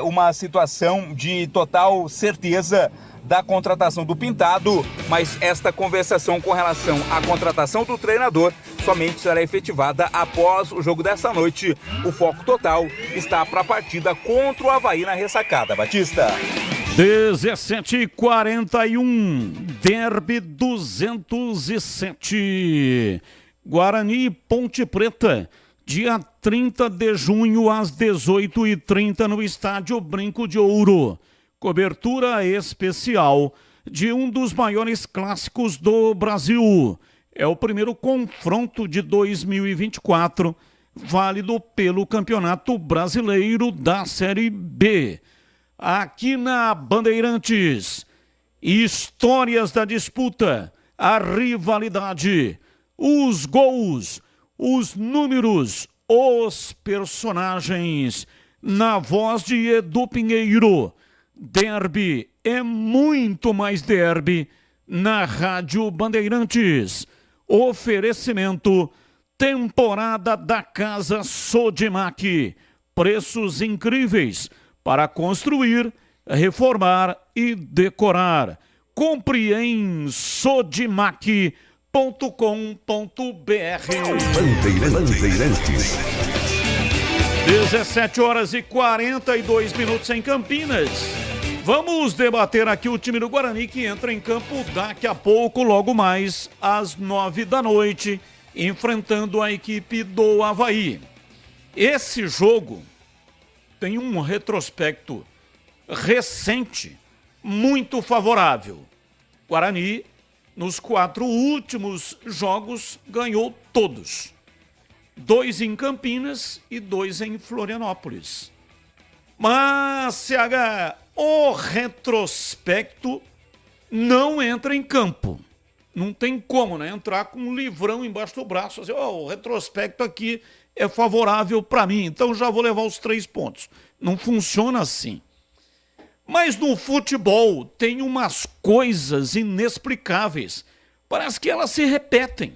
uma situação de total certeza da contratação do Pintado, mas esta conversação com relação à contratação do treinador somente será efetivada após o jogo desta noite. O foco total está para a partida contra o Avaí na Ressacada. Batista. 17h41, Derby 207, Guarani e Ponte Preta, dia 30 de junho às 18h30 no estádio Brinco de Ouro. Cobertura especial de um dos maiores clássicos do Brasil. É o primeiro confronto de 2024, válido pelo Campeonato Brasileiro da Série B. Aqui na Bandeirantes, histórias da disputa, a rivalidade, os gols, os números, os personagens, na voz de Edu Pinheiro. Derby é muito mais derby na Rádio Bandeirantes. Oferecimento, temporada da Casa Sodimac. Preços incríveis para construir, reformar e decorar. Compre em sodimac.com.br. Bandeirantes. 17h42 em Campinas. Vamos debater aqui o time do Guarani que entra em campo daqui a pouco, logo mais às 9h, enfrentando a equipe do Avaí. Esse jogo tem um retrospecto recente muito favorável. Guarani, nos 4 últimos jogos, ganhou todos. 2 em Campinas e 2 em Florianópolis. Mas, CH, o retrospecto não entra em campo. Não tem como, né? Entrar com um livrão embaixo do braço. Assim, o retrospecto aqui é favorável para mim, então já vou levar os 3 pontos. Não funciona assim. Mas no futebol tem umas coisas inexplicáveis. Parece que elas se repetem.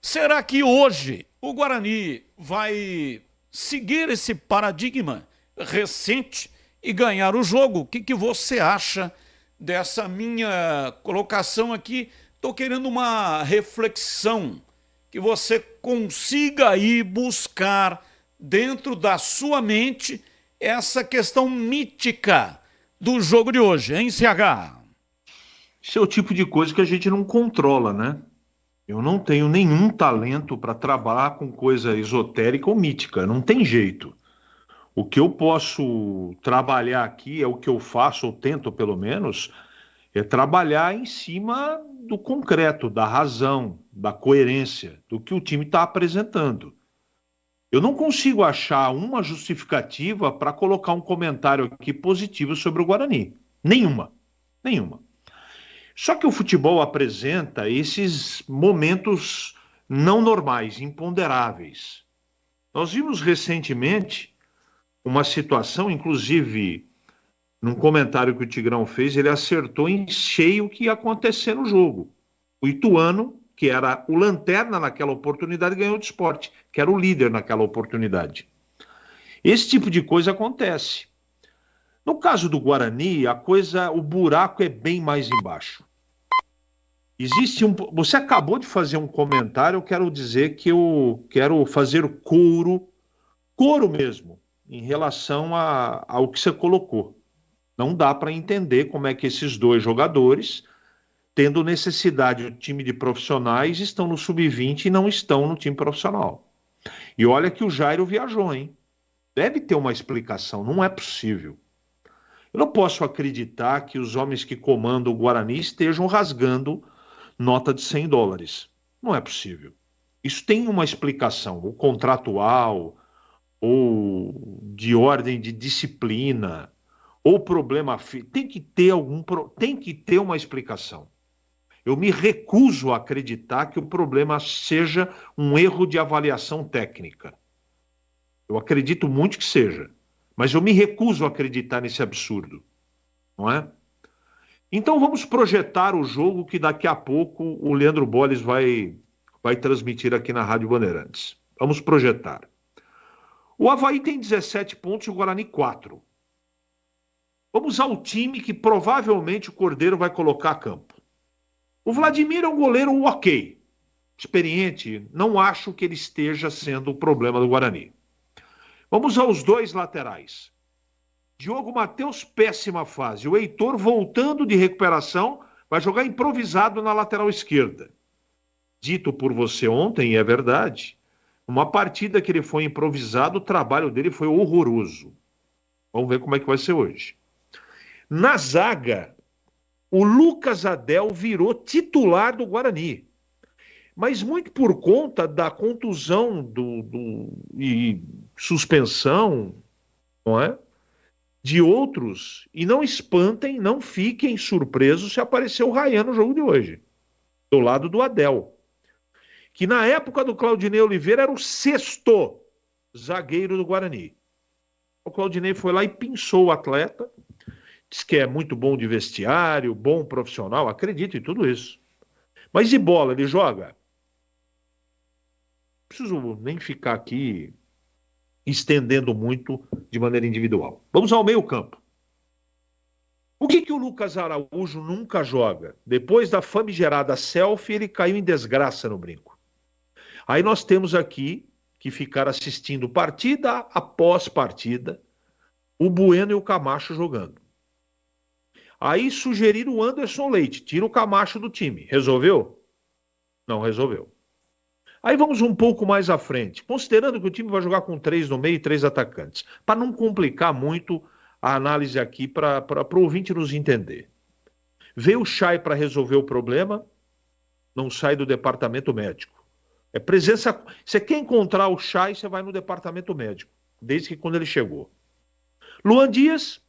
Será que hoje o Guarani vai seguir esse paradigma recente e ganhar o jogo? O que você acha dessa minha colocação aqui? Estou querendo uma reflexão, que você consiga aí buscar dentro da sua mente essa questão mítica do jogo de hoje, hein, CH? Esse é o tipo de coisa que a gente não controla, né? Eu não tenho nenhum talento para trabalhar com coisa esotérica ou mítica, não tem jeito. O que eu posso trabalhar aqui, é o que eu faço, ou tento pelo menos, é trabalhar em cima do concreto, da razão, da coerência, do que o time está apresentando. Eu não consigo achar uma justificativa para colocar um comentário aqui positivo sobre o Guarani. Nenhuma. Só que o futebol apresenta esses momentos não normais, imponderáveis. Nós vimos recentemente uma situação, inclusive, num comentário que o Tigrão fez, ele acertou em cheio o que ia acontecer no jogo. O Ituano, que era o lanterna naquela oportunidade, ganhou de Sport, que era o líder naquela oportunidade. Esse tipo de coisa acontece. No caso do Guarani, o buraco é bem mais embaixo. Você acabou de fazer um comentário, eu quero dizer que eu quero fazer coro mesmo, em relação ao que você colocou. Não dá para entender como é que esses 2 jogadores, tendo necessidade do time de profissionais, estão no sub-20 e não estão no time profissional. E olha que o Jairo viajou, hein? Deve ter uma explicação, não é possível. Eu não posso acreditar que os homens que comandam o Guarani estejam rasgando nota de $100. Não é possível. Isso tem uma explicação, ou contratual, ou de ordem de disciplina, ou problema tem que ter uma explicação. Eu me recuso a acreditar que o problema seja um erro de avaliação técnica. Eu acredito muito que seja, mas eu me recuso a acreditar nesse absurdo, não é? Então vamos projetar o jogo que daqui a pouco o Leandro Bolles vai transmitir aqui na Rádio Bandeirantes. Vamos projetar. O Avaí tem 17 pontos e o Guarani 4. Vamos ao time que provavelmente o Cordeiro vai colocar a campo. O Vladimir é um goleiro ok, experiente, não acho que ele esteja sendo o problema do Guarani. Vamos aos dois laterais. Diogo Matheus, péssima fase. O Heitor, voltando de recuperação, vai jogar improvisado na lateral esquerda. Dito por você ontem, é verdade, uma partida que ele foi improvisado, o trabalho dele foi horroroso. Vamos ver como é que vai ser hoje. Na zaga, o Lucas Adel virou titular do Guarani. Mas muito por conta da contusão e suspensão, não é? De outros, e não espantem, não fiquem surpresos se aparecer o Ryan no jogo de hoje, do lado do Adel, que na época do Claudinei Oliveira era o 6º zagueiro do Guarani. O Claudinei foi lá e pinçou o atleta, diz que é muito bom de vestiário, bom profissional, acredito em tudo isso. Mas de bola, ele joga? Não preciso nem ficar aqui estendendo muito de maneira individual. Vamos ao meio-campo. O que o Lucas Araújo nunca joga? Depois da famigerada selfie, ele caiu em desgraça no brinco. Aí nós temos aqui que ficar assistindo partida após partida, o Bueno e o Camacho jogando. Aí sugeriram o Anderson Leite, tira o Camacho do time. Resolveu? Não resolveu. Aí vamos um pouco mais à frente, considerando que o time vai jogar com 3 no meio e 3 atacantes, para não complicar muito a análise aqui, para o ouvinte nos entender. Veio o Chay para resolver o problema, não sai do departamento médico. É presença. Você quer encontrar o Chay, você vai no departamento médico, desde que quando ele chegou. Luan Dias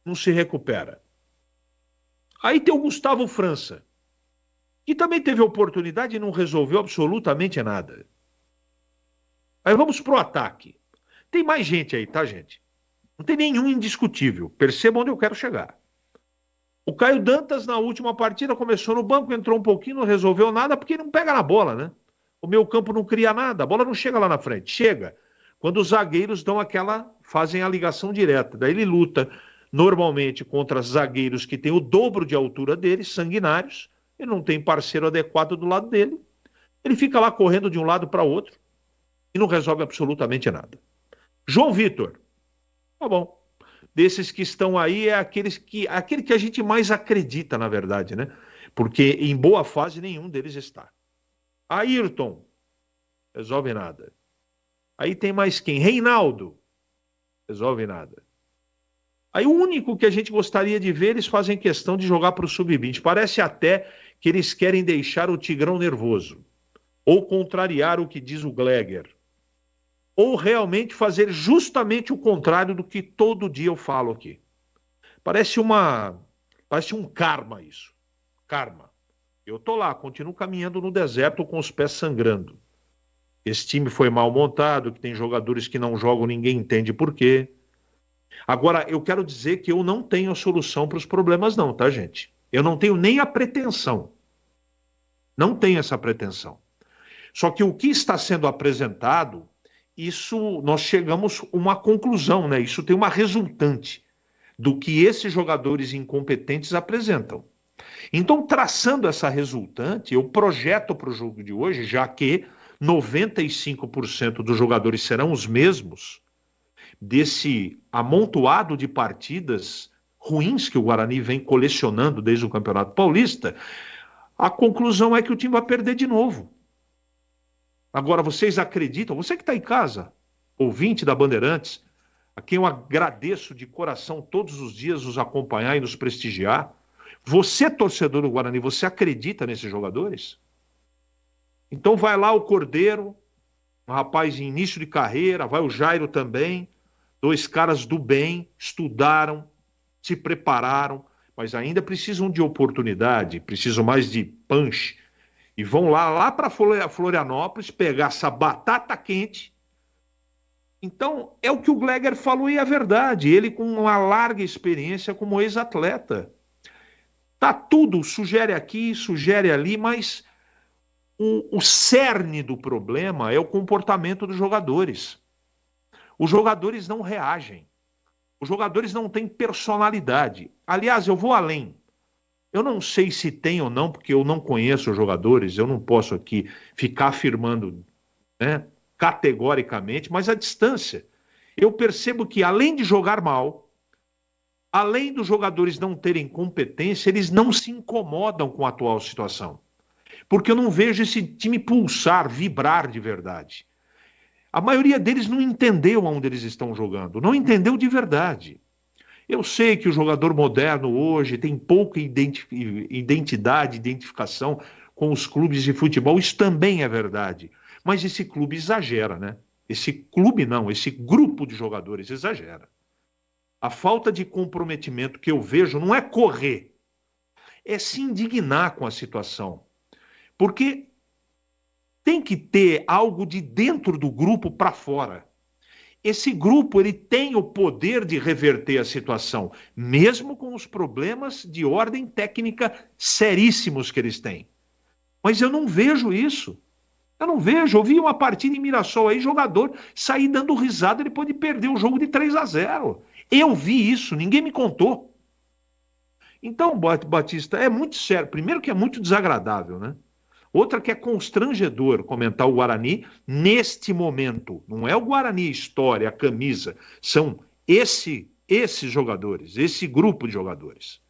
não se recupera. Aí tem o Gustavo França, que também teve oportunidade e não resolveu absolutamente nada. Aí vamos pro ataque. Tem mais gente aí, tá, gente? Não tem nenhum indiscutível. Perceba onde eu quero chegar. O Caio Dantas, na última partida, começou no banco, entrou um pouquinho, não resolveu nada, porque não pega na bola, né? O meio campo não cria nada, a bola não chega lá na frente. Chega quando os zagueiros fazem a ligação direta. Daí ele luta normalmente contra zagueiros que têm o dobro de altura dele, sanguinários. Ele não tem parceiro adequado do lado dele. Ele fica lá correndo de um lado para outro e não resolve absolutamente nada. João Vitor. Tá bom. Desses que estão aí, é aquele que a gente mais acredita, na verdade, né? Porque em boa fase nenhum deles está. Ayrton. Resolve nada. Aí tem mais quem? Reinaldo. Resolve nada. Aí o único que a gente gostaria de ver, eles fazem questão de jogar para o sub-20. Parece até que eles querem deixar o Tigrão nervoso. Ou contrariar o que diz o Gleger. Ou realmente fazer justamente o contrário do que todo dia eu falo aqui. Parece um karma isso. Karma. Eu tô lá, continuo caminhando no deserto com os pés sangrando. Esse time foi mal montado, que tem jogadores que não jogam, ninguém entende por quê. Agora, eu quero dizer que eu não tenho a solução para os problemas não, tá, gente? Eu não tenho nem a pretensão. Não tenho essa pretensão. Só que o que está sendo apresentado, isso nós chegamos a uma conclusão, né? Isso tem uma resultante do que esses jogadores incompetentes apresentam. Então, traçando essa resultante, eu projeto para o jogo de hoje, já que 95% dos jogadores serão os mesmos, desse amontoado de partidas ruins que o Guarani vem colecionando desde o Campeonato Paulista, a conclusão é que o time vai perder de novo. Agora, vocês acreditam, você que está em casa, ouvinte da Bandeirantes, a quem eu agradeço de coração todos os dias nos acompanhar e nos prestigiar, você, torcedor do Guarani, você acredita nesses jogadores? Então vai lá o Cordeiro, um rapaz em início de carreira, vai o Jairo também, 2 caras do bem, estudaram, se prepararam, mas ainda precisam de oportunidade, precisam mais de punch, e vão lá para Florianópolis pegar essa batata quente. Então, é o que o Gleger falou e é verdade, ele com uma larga experiência como ex-atleta. Tá tudo, sugere aqui, sugere ali, mas o cerne do problema é o comportamento dos jogadores. Os jogadores não reagem. Os jogadores não têm personalidade. Aliás, eu vou além. Eu não sei se tem ou não, porque eu não conheço os jogadores, eu não posso aqui ficar afirmando, né, categoricamente, mas à distância. Eu percebo que, além de jogar mal, além dos jogadores não terem competência, eles não se incomodam com a atual situação. Porque eu não vejo esse time pulsar, vibrar de verdade. A maioria deles não entendeu onde eles estão jogando, não entendeu de verdade. Eu sei que o jogador moderno hoje tem pouca identidade, identificação com os clubes de futebol, isso também é verdade. Mas esse clube exagera, né? Esse clube não, esse grupo de jogadores exagera. A falta de comprometimento que eu vejo não é correr, é se indignar com a situação. Porque tem que ter algo de dentro do grupo para fora. Esse grupo ele tem o poder de reverter a situação, mesmo com os problemas de ordem técnica seríssimos que eles têm. Mas eu não vejo isso. Eu não vejo. Eu vi uma partida em Mirassol aí, jogador sair dando risada depois de perder o jogo de 3-0. Eu vi isso, ninguém me contou. Então, Batista, é muito sério. Primeiro que é muito desagradável, né? Outra que é constrangedor comentar o Guarani neste momento. Não é o Guarani história, a camisa. São esses jogadores, esse grupo de jogadores.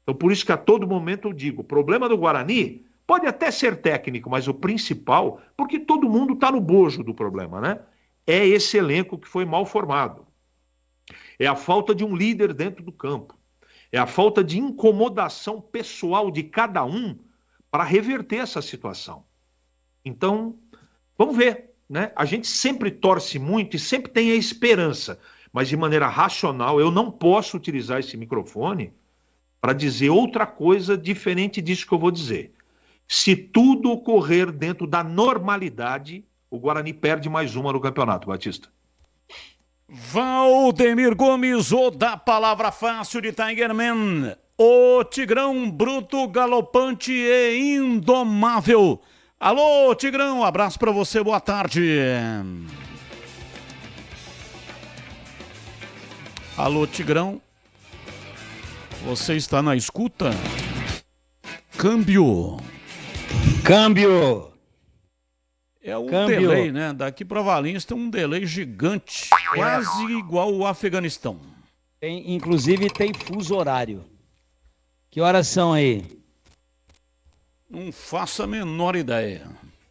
Então, por isso que a todo momento eu digo, o problema do Guarani pode até ser técnico, mas o principal, porque todo mundo está no bojo do problema, né? É esse elenco que foi mal formado. É a falta de um líder dentro do campo. É a falta de incomodação pessoal de cada um para reverter essa situação. Então, vamos ver, né? A gente sempre torce muito e sempre tem a esperança, mas de maneira racional, eu não posso utilizar esse microfone para dizer outra coisa diferente disso que eu vou dizer. Se tudo ocorrer dentro da normalidade, o Guarani perde mais uma no campeonato, Batista. Valdemir Gomes, o da palavra fácil de Tigerman. O Tigrão bruto, galopante e indomável. Alô, Tigrão, um abraço pra você, boa tarde. Alô, Tigrão. Você está na escuta? Câmbio. É um delay, né? Daqui pra Valinhos tem um delay gigante, quase igual o Afeganistão. Inclusive tem fuso horário. Que horas são aí? Não faço a menor ideia.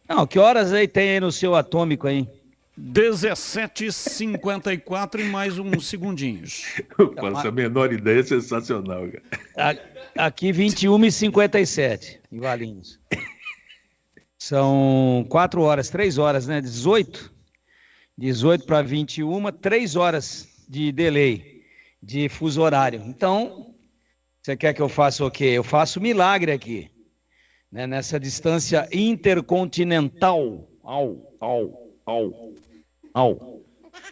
Não, que horas aí tem aí no seu atômico aí? 17h54 e mais uns segundinhos. Eu faço a menor ideia, é sensacional, cara. Aqui 21h57 em Valinhos. São 4 horas, 3 horas, né? 18 para 21, 3 horas de delay, de fuso horário. Então, você quer que eu faça o quê? Eu faço milagre aqui, né? Nessa distância intercontinental.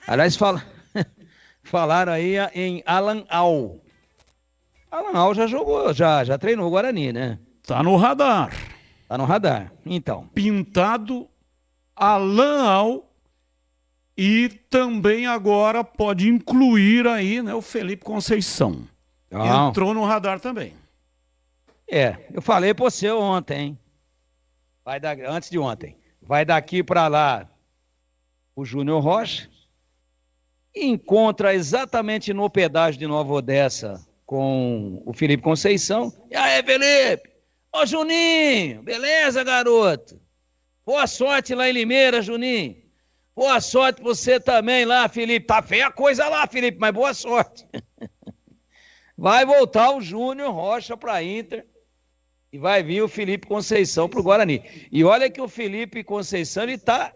Aliás, falaram aí em Alan Al. Alan Al já jogou, já treinou o Guarani, né? Tá no radar. Tá no radar, então. Pintado Alan Al e também agora pode incluir aí, né, o Felipe Conceição. Entrou no radar também. Eu falei pra você ontem, hein? Antes de ontem. Vai daqui pra lá o Júnior Rocha, encontra exatamente no pedágio de Nova Odessa com o Felipe Conceição. E aí, Felipe? Ô, Juninho, beleza, garoto? Boa sorte lá em Limeira, Juninho. Boa sorte pra você também lá, Felipe. Tá feia a coisa lá, Felipe, mas boa sorte. Vai voltar o Júnior Rocha pra Inter E vai vir o Felipe Conceição pro Guarani. E olha que o Felipe Conceição, ele tá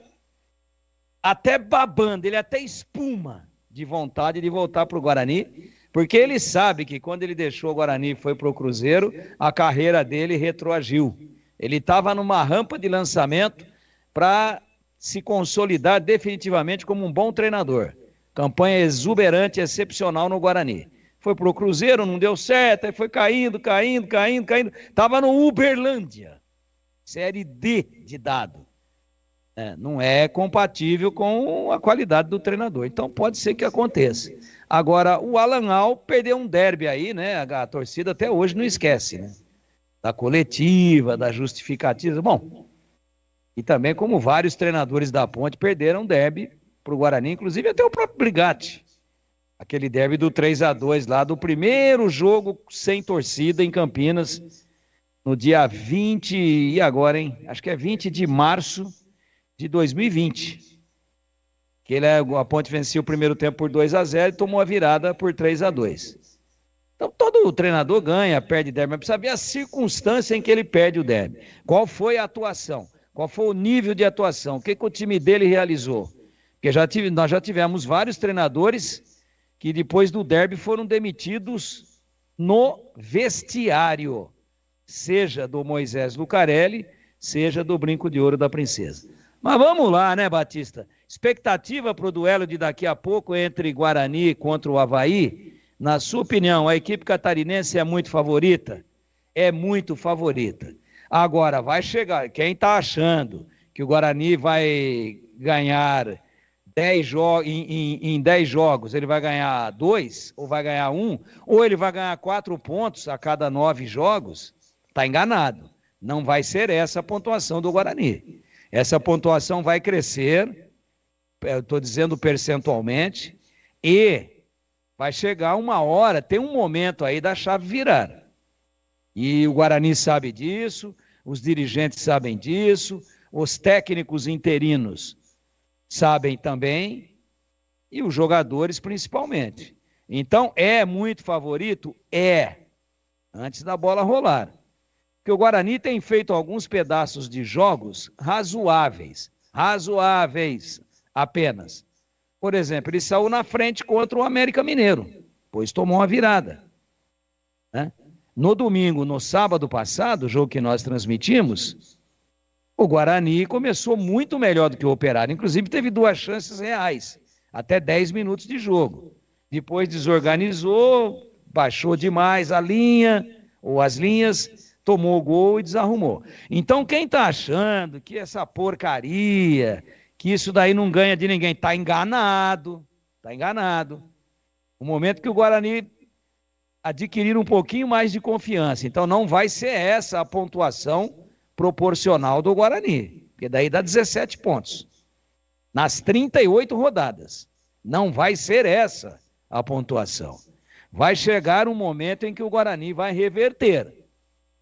até babando, ele até espuma de vontade de voltar pro Guarani, porque ele sabe que quando ele deixou o Guarani e foi pro Cruzeiro, a carreira dele retroagiu. Ele estava numa rampa de lançamento para se consolidar definitivamente como um bom treinador. Campanha exuberante, excepcional no Guarani. Foi pro Cruzeiro, não deu certo, aí foi caindo. Tava no Uberlândia, Série D de dado. Não é compatível com a qualidade do treinador. Então pode ser que aconteça. Agora, o Alan Al perdeu um derby aí, né? A torcida até hoje não esquece, né? Da coletiva, da justificativa. Bom, e também como vários treinadores da Ponte perderam derby pro Guarani, inclusive até o próprio Brigatti. Aquele derby do 3-2 lá, do primeiro jogo sem torcida em Campinas, no dia 20, e agora, hein? Acho que é 20 de março de 2020. A Ponte venceu o primeiro tempo por 2-0 e tomou a virada por 3-2. Então todo treinador ganha, perde derby, mas precisa ver a circunstância em que ele perde o derby. Qual foi a atuação? Qual foi o nível de atuação? O que o time dele realizou? Porque nós já tivemos vários treinadores que depois do derby foram demitidos no vestiário, seja do Moisés Lucarelli, seja do Brinco de Ouro da Princesa. Mas vamos lá, né, Batista? Expectativa para o duelo de daqui a pouco entre Guarani contra o Avaí? Na sua opinião, a equipe catarinense é muito favorita? É muito favorita. Agora, vai chegar, quem está achando que o Guarani vai ganhar 10 jogos, em 10 jogos, ele vai ganhar 2, ou vai ganhar 1, ou ele vai ganhar 4 pontos a cada 9 jogos, está enganado. Não vai ser essa a pontuação do Guarani. Essa pontuação vai crescer, eu estou dizendo percentualmente, e vai chegar uma hora, tem um momento aí da chave virar. E o Guarani sabe disso, os dirigentes sabem disso, os técnicos interinos sabem também, e os jogadores principalmente. Então, é muito favorito? É, antes da bola rolar. Porque o Guarani tem feito alguns pedaços de jogos razoáveis apenas. Por exemplo, ele saiu na frente contra o América Mineiro, pois tomou uma virada, né? No domingo, no sábado passado, o jogo que nós transmitimos, o Guarani começou muito melhor do que o Operário. Inclusive, teve 2 chances reais, até 10 minutos de jogo. Depois desorganizou, baixou demais a linha, ou as linhas, tomou o gol e desarrumou. Então, quem está achando que essa porcaria, que isso daí não ganha de ninguém, está enganado. Está enganado. O momento que o Guarani adquirir um pouquinho mais de confiança. Então não vai ser essa a pontuação proporcional do Guarani, porque daí dá 17 pontos. Nas 38 rodadas. Não vai ser essa a pontuação. Vai chegar um momento em que o Guarani vai reverter.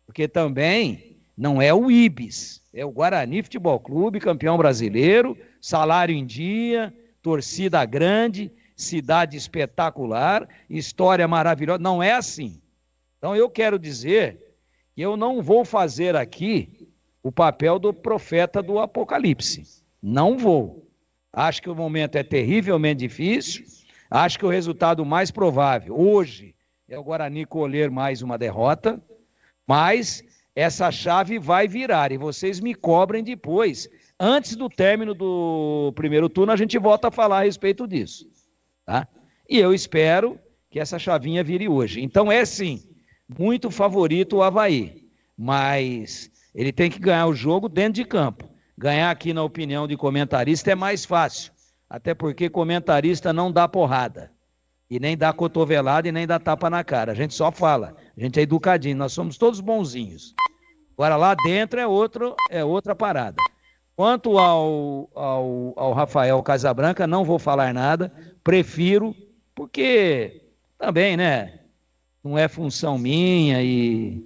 Porque também não é o Ibis, é o Guarani Futebol Clube, campeão brasileiro, salário em dia, torcida grande, cidade espetacular, história maravilhosa. Não é assim. Então eu quero dizer que eu não vou fazer aqui o papel do profeta do Apocalipse. Não vou. Acho que o momento é terrivelmente difícil. Acho que o resultado mais provável hoje é o Guarani colher mais uma derrota, mas essa chave vai virar e vocês me cobrem depois. Antes do término do primeiro turno, a gente volta a falar a respeito disso. Tá? E eu espero que essa chavinha vire hoje. Então é sim, muito favorito o Avaí, mas ele tem que ganhar o jogo dentro de campo. Ganhar aqui na opinião de comentarista é mais fácil, até porque comentarista não dá porrada, e nem dá cotovelada e nem dá tapa na cara. A gente só fala, a gente é educadinho, nós somos todos bonzinhos. Agora lá dentro é outra parada. Quanto ao Rafael Casabranca, não vou falar nada, prefiro, porque também, né, não é função minha e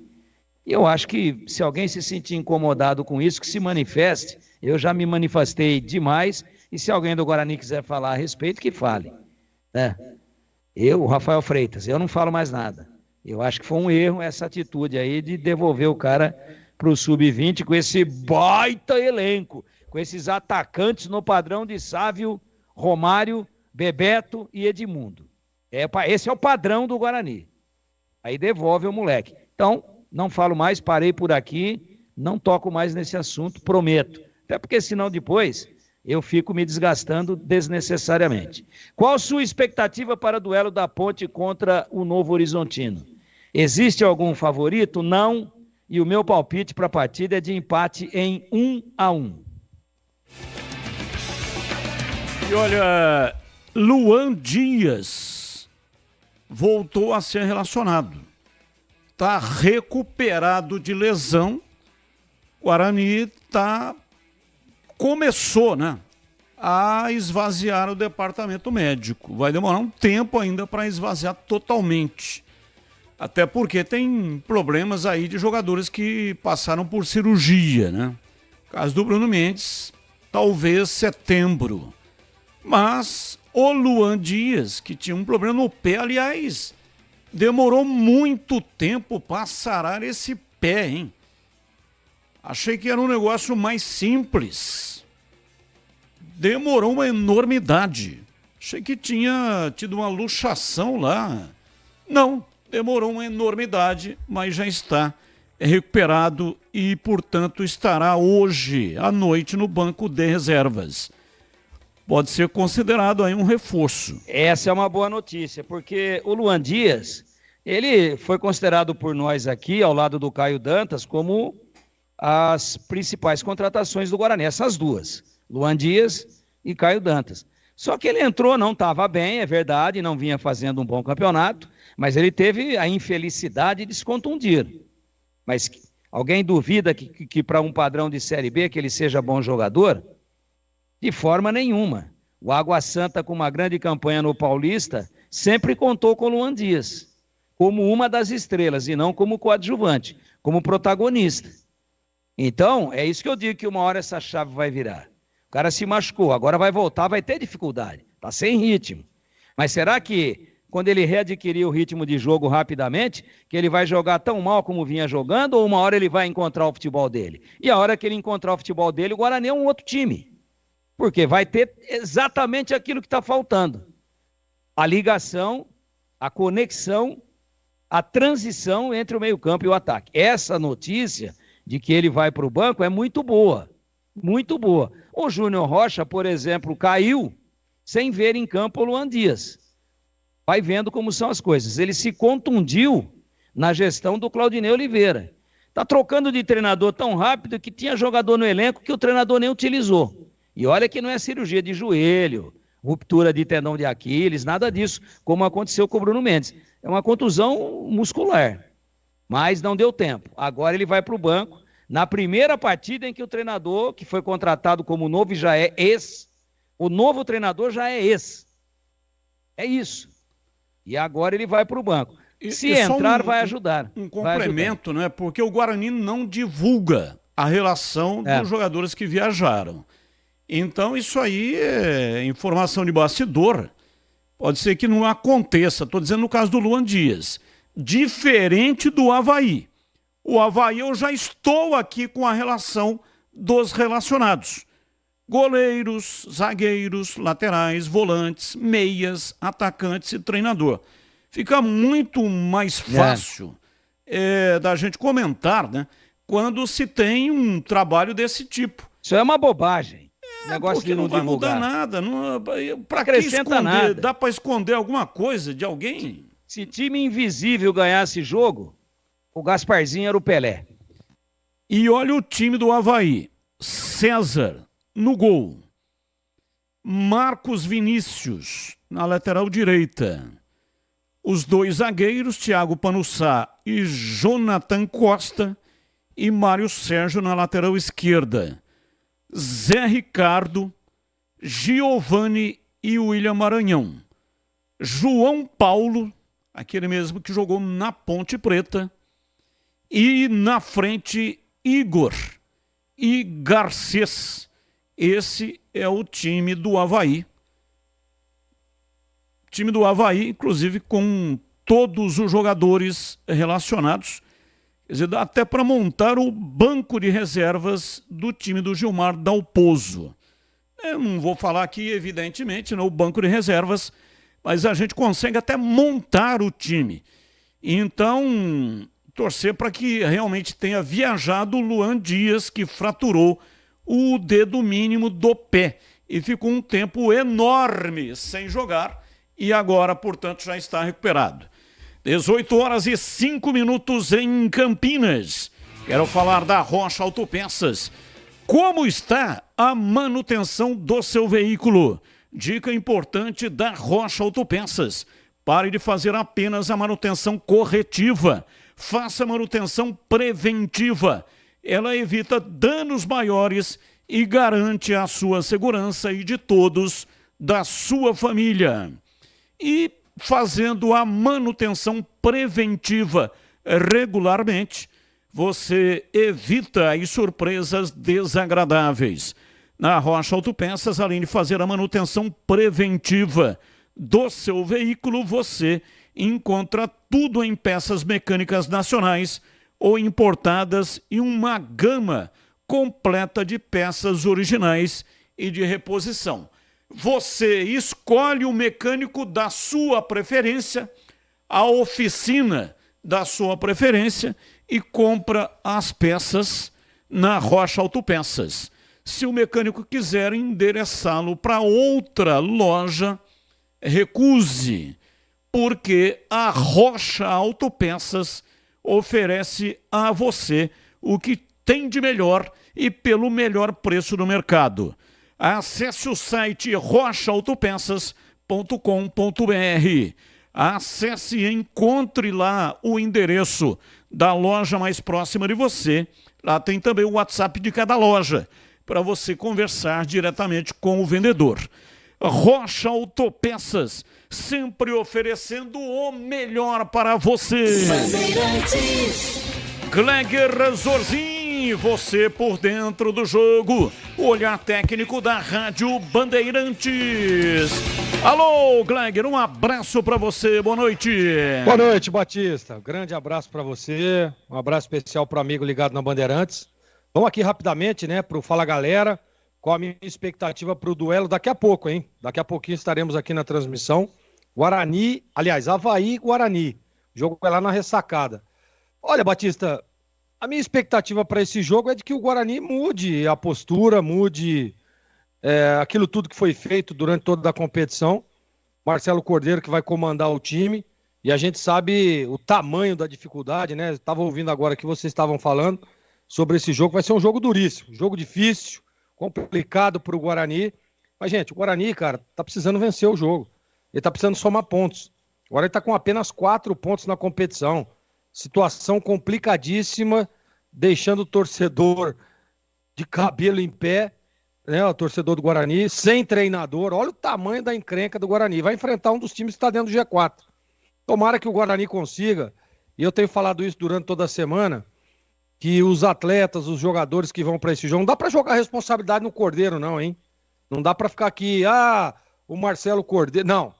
eu acho que se alguém se sentir incomodado com isso, que se manifeste. Eu já me manifestei demais e se alguém do Guarani quiser falar a respeito, que fale. Né? Eu, Rafael Freitas, eu não falo mais nada. Eu acho que foi um erro essa atitude aí de devolver o cara para o Sub-20 com esse baita elenco, com esses atacantes no padrão de Sávio, Romário, Bebeto e Edmundo. Esse é o padrão do Guarani. Aí devolve o moleque. Então, não falo mais, parei por aqui, não toco mais nesse assunto, prometo. Até porque senão depois eu fico me desgastando desnecessariamente. Qual a sua expectativa para o duelo da Ponte contra o Novo Horizontino? Existe algum favorito? Não. E o meu palpite para a partida é de empate em 1-1. E olha, Luan Dias voltou a ser relacionado. Está recuperado de lesão. O Guarani começou, né, a esvaziar o departamento médico. Vai demorar um tempo ainda para esvaziar totalmente. Até porque tem problemas aí de jogadores que passaram por cirurgia, né? No caso do Bruno Mendes, talvez setembro. Mas o Luan Dias, que tinha um problema no pé, aliás, demorou muito tempo para sarar esse pé, hein? Achei que era um negócio mais simples. Demorou uma enormidade. Achei que tinha tido uma luxação lá. Não, demorou uma enormidade, mas já está recuperado e, portanto, estará hoje à noite no banco de reservas. Pode ser considerado aí um reforço. Essa é uma boa notícia, porque o Luan Dias, ele foi considerado por nós aqui, ao lado do Caio Dantas, como as principais contratações do Guarani, essas duas, Luan Dias e Caio Dantas. Só que ele entrou, não estava bem, é verdade, não vinha fazendo um bom campeonato, mas ele teve a infelicidade de se contundir. Mas alguém duvida que para um padrão de Série B que ele seja bom jogador? De forma nenhuma. O Água Santa, com uma grande campanha no Paulista, sempre contou com o Luan Dias, como uma das estrelas, e não como coadjuvante, como protagonista. Então, é isso que eu digo, que uma hora essa chave vai virar. O cara se machucou, agora vai voltar, vai ter dificuldade, está sem ritmo. Mas será que, quando ele readquirir o ritmo de jogo rapidamente, que ele vai jogar tão mal como vinha jogando, ou uma hora ele vai encontrar o futebol dele? E a hora que ele encontrar o futebol dele, o Guarani é um outro time. Porque vai ter exatamente aquilo que está faltando. A ligação, a conexão, a transição entre o meio-campo e o ataque. Essa notícia de que ele vai para o banco é muito boa, muito boa. O Júnior Rocha, por exemplo, caiu sem ver em campo o Luan Dias. Vai vendo como são as coisas. Ele se contundiu na gestão do Claudinei Oliveira. Está trocando de treinador tão rápido que tinha jogador no elenco que o treinador nem utilizou. E olha que não é cirurgia de joelho, ruptura de tendão de Aquiles, nada disso, como aconteceu com o Bruno Mendes. É uma contusão muscular. Mas não deu tempo. Agora ele vai para o banco. Na primeira partida em que o treinador, que foi contratado como novo e já é ex, o novo treinador já é ex. É isso. E agora ele vai para o banco. Se entrar, vai ajudar. Um complemento, né? Porque o Guarani não divulga a relação dos jogadores que viajaram. Então isso aí é informação de bastidor. Pode ser que não aconteça. Estou dizendo no caso do Luan Dias. Diferente do Avaí. O Avaí eu já estou aqui com a relação dos relacionados. Goleiros, zagueiros, laterais, volantes, meias, atacantes e treinador. Fica muito mais fácil da gente comentar, né, quando se tem um trabalho desse tipo. Isso é uma bobagem. Negócio de não vai mudar nada. Para que esconder? Nada. Dá para esconder alguma coisa de alguém? Se time invisível ganhasse jogo, o Gasparzinho era o Pelé. E olha o time do Avaí. César no gol. Marcos Vinícius na lateral direita. Os dois zagueiros, Thiago Panussá e Jonathan Costa. E Mário Sérgio na lateral esquerda. Zé Ricardo, Giovani e William Maranhão. João Paulo, aquele mesmo que jogou na Ponte Preta. E na frente, Igor e Garcês. Esse é o time do Avaí. Time do Avaí, inclusive com todos os jogadores relacionados. Quer dizer, dá até para montar o banco de reservas do time do Gilmar Dalpozo. Eu não vou falar aqui, evidentemente, o banco de reservas, mas a gente consegue até montar o time. Então, torcer para que realmente tenha viajado o Luan Dias, que fraturou o dedo mínimo do pé e ficou um tempo enorme sem jogar e agora, portanto, já está recuperado. 18h05 em Campinas. Quero falar da Rocha Autopeças. Como está a manutenção do seu veículo? Dica importante da Rocha Autopeças. Pare de fazer apenas a manutenção corretiva. Faça a manutenção preventiva. Ela evita danos maiores e garante a sua segurança e de todos da sua família. E fazendo a manutenção preventiva regularmente, você evita as surpresas desagradáveis. Na Rocha Autopeças, além de fazer a manutenção preventiva do seu veículo, você encontra tudo em peças mecânicas nacionais ou importadas e uma gama completa de peças originais e de reposição. Você escolhe o mecânico da sua preferência, a oficina da sua preferência e compra as peças na Rocha Autopeças. Se o mecânico quiser endereçá-lo para outra loja, recuse, porque a Rocha Autopeças oferece a você o que tem de melhor e pelo melhor preço do mercado. Acesse o site rochaautopeças.com.br. Acesse e encontre lá o endereço da loja mais próxima de você. Lá tem também o WhatsApp de cada loja, para você conversar diretamente com o vendedor. Rocha Autopeças, sempre oferecendo o melhor para você. Gleger Zorzin, você por dentro do jogo, o olhar técnico da Rádio Bandeirantes. Alô, Gleger, um abraço para você, boa noite. Boa noite, Batista, grande abraço para você, um abraço especial para o amigo ligado na Bandeirantes. Vamos aqui rapidamente, né, para o Fala Galera, com a minha expectativa para o duelo daqui a pouco, hein? Daqui a pouquinho estaremos aqui na transmissão. Guarani, aliás, Avaí e Guarani. O jogo é lá na Ressacada. Olha, Batista, a minha expectativa para esse jogo é de que o Guarani mude a postura, mude aquilo tudo que foi feito durante toda a competição. Marcelo Cordeiro que vai comandar o time. E a gente sabe o tamanho da dificuldade, né? Estava ouvindo agora que vocês estavam falando sobre esse jogo. Vai ser um jogo duríssimo, um jogo difícil, complicado para o Guarani. Mas, gente, o Guarani, cara, tá precisando vencer o jogo. Ele tá precisando somar pontos. Agora ele tá com apenas 4 pontos na competição. Situação complicadíssima, deixando o torcedor de cabelo em pé, né? O torcedor do Guarani, sem treinador. Olha o tamanho da encrenca do Guarani. Vai enfrentar um dos times que está dentro do G4. Tomara que o Guarani consiga, e eu tenho falado isso durante toda a semana, que os atletas, os jogadores que vão para esse jogo, não dá para jogar a responsabilidade no Cordeiro, não, hein? Não dá para ficar aqui, o Marcelo Cordeiro. Não.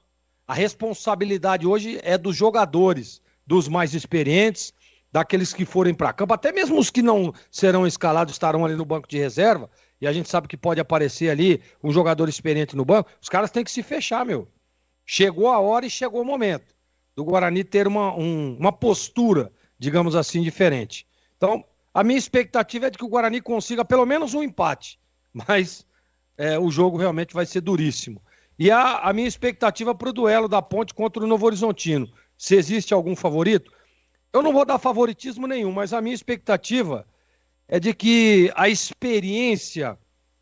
A responsabilidade hoje é dos jogadores, dos mais experientes, daqueles que forem para campo, até mesmo os que não serão escalados estarão ali no banco de reserva, e a gente sabe que pode aparecer ali um jogador experiente no banco. Os caras têm que se fechar, meu. Chegou a hora e chegou o momento do Guarani ter uma postura, digamos assim, diferente. Então, a minha expectativa é de que o Guarani consiga pelo menos um empate, mas o jogo realmente vai ser duríssimo. E a minha expectativa para o duelo da Ponte contra o Novo Horizontino, se existe algum favorito, eu não vou dar favoritismo nenhum, mas a minha expectativa é de que a experiência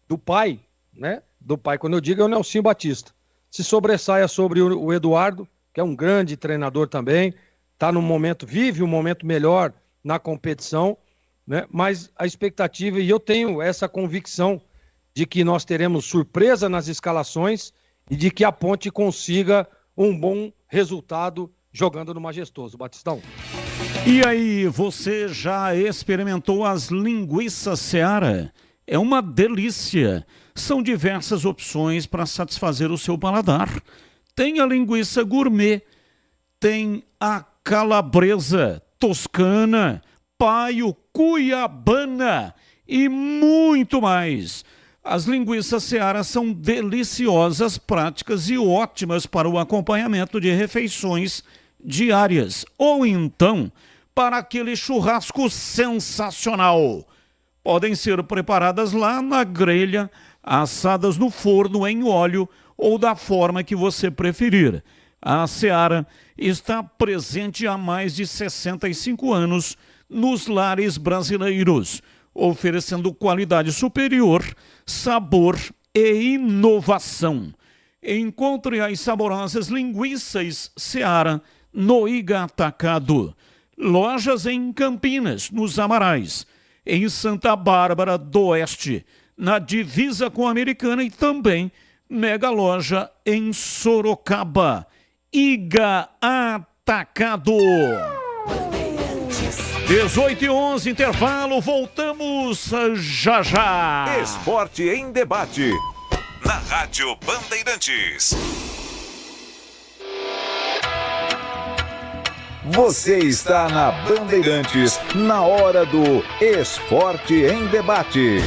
do pai, né? Do pai, quando eu digo, é o Nelsinho Batista, se sobressaia sobre o Eduardo, que é um grande treinador também, tá num momento, vive um momento melhor na competição, né? Mas a expectativa, e eu tenho essa convicção de que nós teremos surpresa nas escalações e de que a Ponte consiga um bom resultado jogando no Majestoso. Batistão. E aí, você já experimentou as linguiças Seara? É uma delícia. São diversas opções para satisfazer o seu paladar. Tem a linguiça gourmet, tem a calabresa, toscana, paio, cuiabana e muito mais. As linguiças Seara são deliciosas, práticas e ótimas para o acompanhamento de refeições diárias ou então para aquele churrasco sensacional. Podem ser preparadas lá na grelha, assadas no forno em óleo ou da forma que você preferir. A Seara está presente há mais de 65 anos nos lares brasileiros, oferecendo qualidade superior, sabor e inovação. Encontre as saborosas linguiças Seara no Iga Atacado. Lojas em Campinas, nos Amarais, em Santa Bárbara do Oeste, na divisa com a Americana e também mega loja em Sorocaba. Iga Atacado. 18h11, intervalo, voltamos já já. Esporte em debate. Na Rádio Bandeirantes. Você está na Bandeirantes, na hora do Esporte em Debate.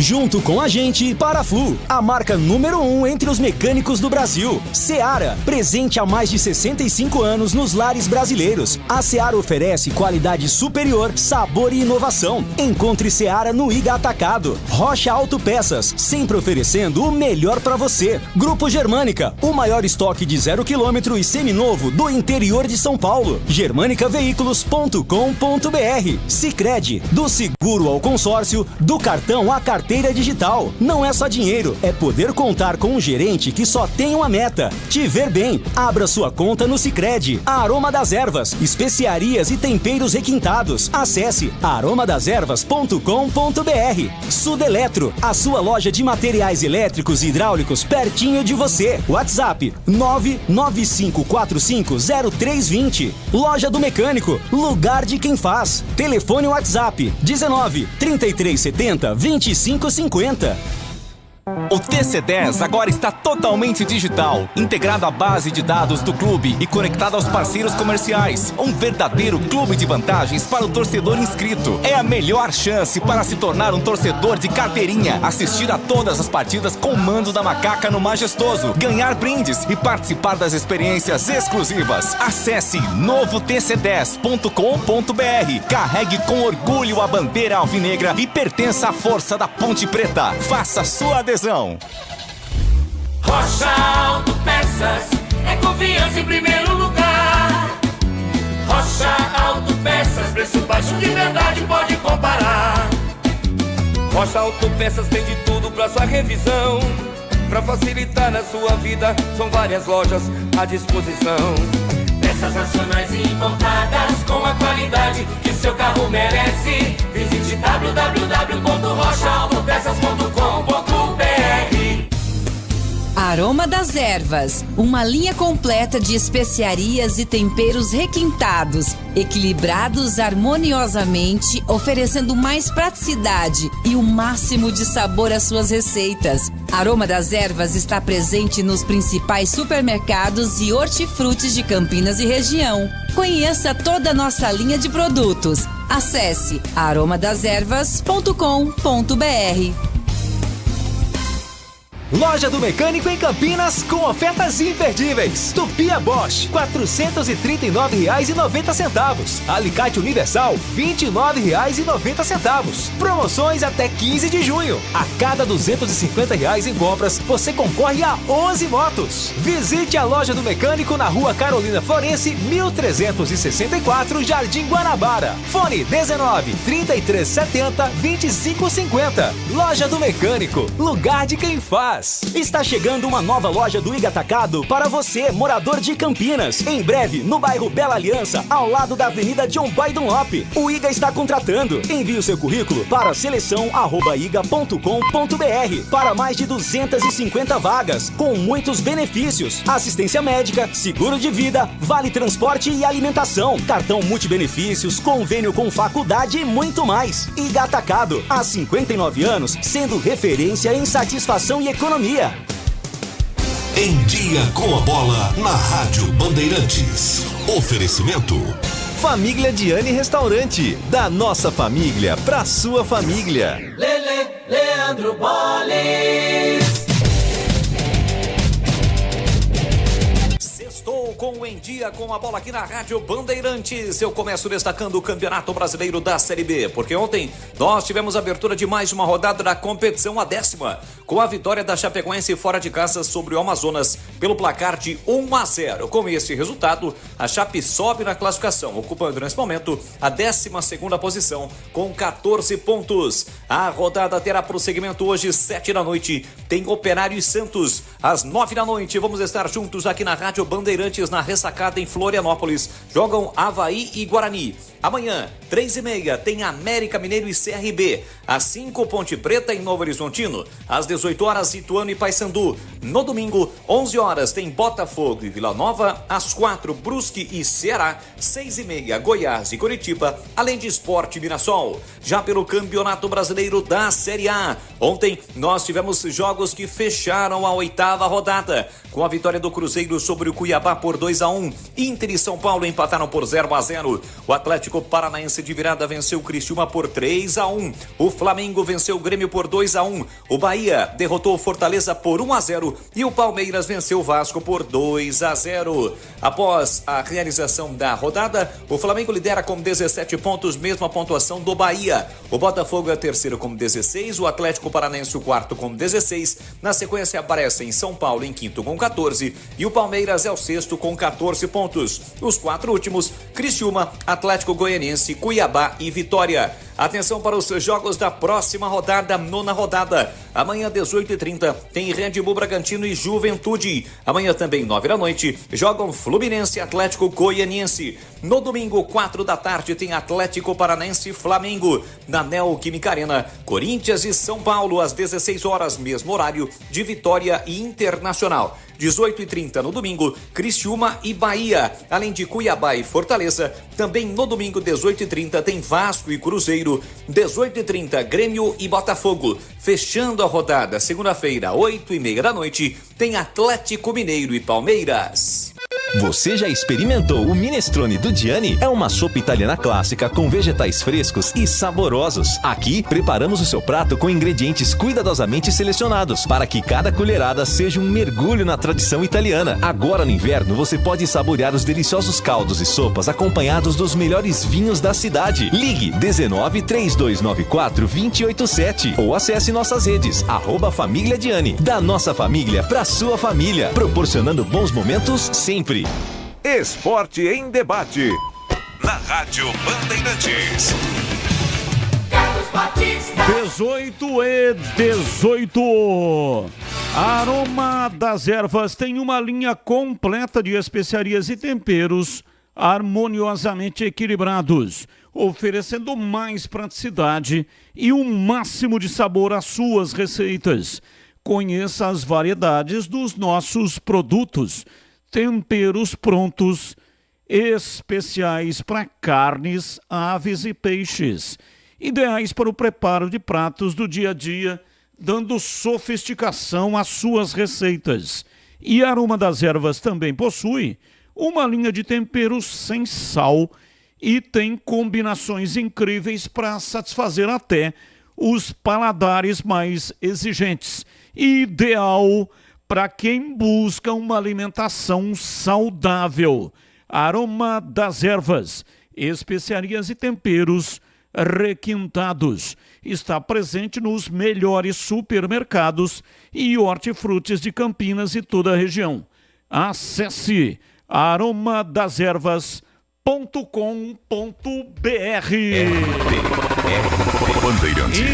Junto com a gente, Paraflu, a marca número 1 entre os mecânicos do Brasil. Seara, presente há mais de 65 anos nos lares brasileiros. A Seara oferece qualidade superior, sabor e inovação. Encontre Seara no Iga Atacado. Rocha Autopeças, sempre oferecendo o melhor para você. Grupo Germânica, o maior estoque de 0 km e seminovo do interior de São Paulo. germanicaveículos.com.br. Sicredi, do seguro ao consórcio, do cartão à carteira digital. Não é só dinheiro, é poder contar com um gerente que só tem uma meta: te ver bem. Abra sua conta no Sicredi. Aroma das Ervas, especiarias e temperos requintados. Acesse aromadeservas.com.br. Sudeletro, a sua loja de materiais elétricos e hidráulicos pertinho de você. WhatsApp 995450320. Loja do Mecânico, lugar de quem faz. Telefone WhatsApp 19 3370 2550. O TC10 agora está totalmente digital, integrado à base de dados do clube e conectado aos parceiros comerciais. Um verdadeiro clube de vantagens para o torcedor inscrito. É a melhor chance para se tornar um torcedor de carteirinha, assistir a todas as partidas com o mando da macaca no Majestoso, ganhar brindes e participar das experiências exclusivas. Acesse novotc10.com.br, carregue com orgulho a bandeira alvinegra e pertença à força da Ponte Preta. Faça sua adesão. Rocha Autopeças é confiança em primeiro lugar. Rocha Autopeças, preço baixo de verdade, pode comparar. Rocha Autopeças tem de tudo pra sua revisão. Pra facilitar na sua vida, são várias lojas à disposição. Peças nacionais e importadas com a qualidade que seu carro merece. Visite www.rochaautopeças.com.br. Aroma das Ervas, uma linha completa de especiarias e temperos requintados, equilibrados harmoniosamente, oferecendo mais praticidade e o máximo de sabor às suas receitas. Aroma das Ervas está presente nos principais supermercados e hortifrutis de Campinas e região. Conheça toda a nossa linha de produtos. Acesse aromadeservas.com.br. Loja do Mecânico em Campinas com ofertas imperdíveis. Tupia Bosch, R$ 439,90. Alicate Universal, R$ 29,90. Promoções até 15 de junho. A cada R$ 250 em compras, você concorre a 11 motos. Visite a Loja do Mecânico na Rua Carolina Florense, 1364, Jardim Guanabara. Fone 19 3370 2550. Loja do Mecânico, lugar de quem faz. Está chegando uma nova loja do Iga Atacado para você, morador de Campinas. Em breve, no bairro Bela Aliança, ao lado da Avenida John Boy Dunlop. O Iga está contratando. Envie o seu currículo para seleção@iga.com.br para mais de 250 vagas, com muitos benefícios: assistência médica, seguro de vida, vale transporte e alimentação, cartão multibenefícios, convênio com faculdade e muito mais. Iga Atacado, há 59 anos, sendo referência em satisfação e economia. Em Dia com a Bola na Rádio Bandeirantes. Oferecimento Família Diani Restaurante. Da nossa família pra sua família. Leandro Boles. Estou com o Em Dia com a Bola aqui na Rádio Bandeirantes. Eu começo destacando o Campeonato Brasileiro da Série B, porque ontem nós tivemos a abertura de mais uma rodada da competição, a 10ª, com a vitória da Chapecoense fora de casa sobre o Amazonas pelo placar de 1-0. Com esse resultado, a Chape sobe na classificação, ocupando nesse momento a 12ª posição com 14 pontos. A rodada terá prosseguimento hoje, 7 da noite. Tem Operário e Santos. Às 9 da noite, vamos estar juntos aqui na Rádio Bandeirantes, na Ressacada em Florianópolis. Jogam Avaí e Guarani. Amanhã, 3h30, tem América Mineiro e CRB. Às 5, Ponte Preta em Novo Horizontino. Às 18 horas, Ituano e Paysandu. No domingo, 11 horas, tem Botafogo e Vila Nova. Às 4, Brusque e Ceará. 6h30, Goiás e Curitiba. Além de Sport e Mirassol. Já pelo Campeonato Brasileiro da Série A. Ontem, nós tivemos jogos que fecharam a 8ª rodada. Com a vitória do Cruzeiro sobre o Cuiabá por 2-1. Inter e São Paulo empataram por 0-0. O Atlético Paranaense de virada venceu o Criciúma por 3-1. O Flamengo venceu o Grêmio por 2-1. O Bahia derrotou o Fortaleza por 1-0 e o Palmeiras venceu o Vasco por 2-0. Após a realização da rodada, o Flamengo lidera com 17 pontos, mesma pontuação do Bahia. O Botafogo é terceiro com 16, o Atlético Paranaense o quarto com 16. Na sequência aparecem São Paulo em quinto com 14 e o Palmeiras é o sexto com 14 pontos. Os 4 últimos, Criciúma, Atlético Goianiense, Cuiabá e Vitória. Atenção para os jogos da próxima rodada, 9ª rodada. Amanhã, 18h30, tem Red Bull Bragantino e Juventude. Amanhã também, 9 da noite, jogam Fluminense e Atlético Goianiense. No domingo, 4 da tarde, tem Atlético Paranaense e Flamengo. Na Neoquímica Arena, Corinthians e São Paulo, às 16 horas, mesmo horário, de Vitória e Internacional. 18h30 no domingo, Criciúma e Bahia. Além de Cuiabá e Fortaleza, também no domingo, 18h30, tem Vasco e Cruzeiro. 18h30, Grêmio e Botafogo. Fechando a rodada, segunda-feira, 8h30 da noite, tem Atlético Mineiro e Palmeiras. Você já experimentou o minestrone do Diani? É uma sopa italiana clássica com vegetais frescos e saborosos. Aqui, preparamos o seu prato com ingredientes cuidadosamente selecionados para que cada colherada seja um mergulho na tradição italiana. Agora no inverno, você pode saborear os deliciosos caldos e sopas acompanhados dos melhores vinhos da cidade. Ligue 19 3294 287 ou acesse nossas redes @Família Diani. Da nossa família pra sua família, proporcionando bons momentos sempre. Esporte em debate. na Rádio Bandeirantes. 18 A Aroma das Ervas tem uma linha completa de especiarias e temperos harmoniosamente equilibrados, oferecendo mais praticidade e um máximo de sabor às suas receitas. Conheça as variedades dos nossos produtos, temperos prontos, especiais para carnes, aves e peixes, ideais para o preparo de pratos do dia a dia, dando sofisticação às suas receitas. E a Aroma das Ervas também possui uma linha de temperos sem sal e tem combinações incríveis para satisfazer até os paladares mais exigentes. Ideal para quem busca uma alimentação saudável. Aroma das Ervas, especiarias e temperos requintados. Está presente nos melhores supermercados e hortifrutis de Campinas e toda a região. Acesse aromadeservas.com.br.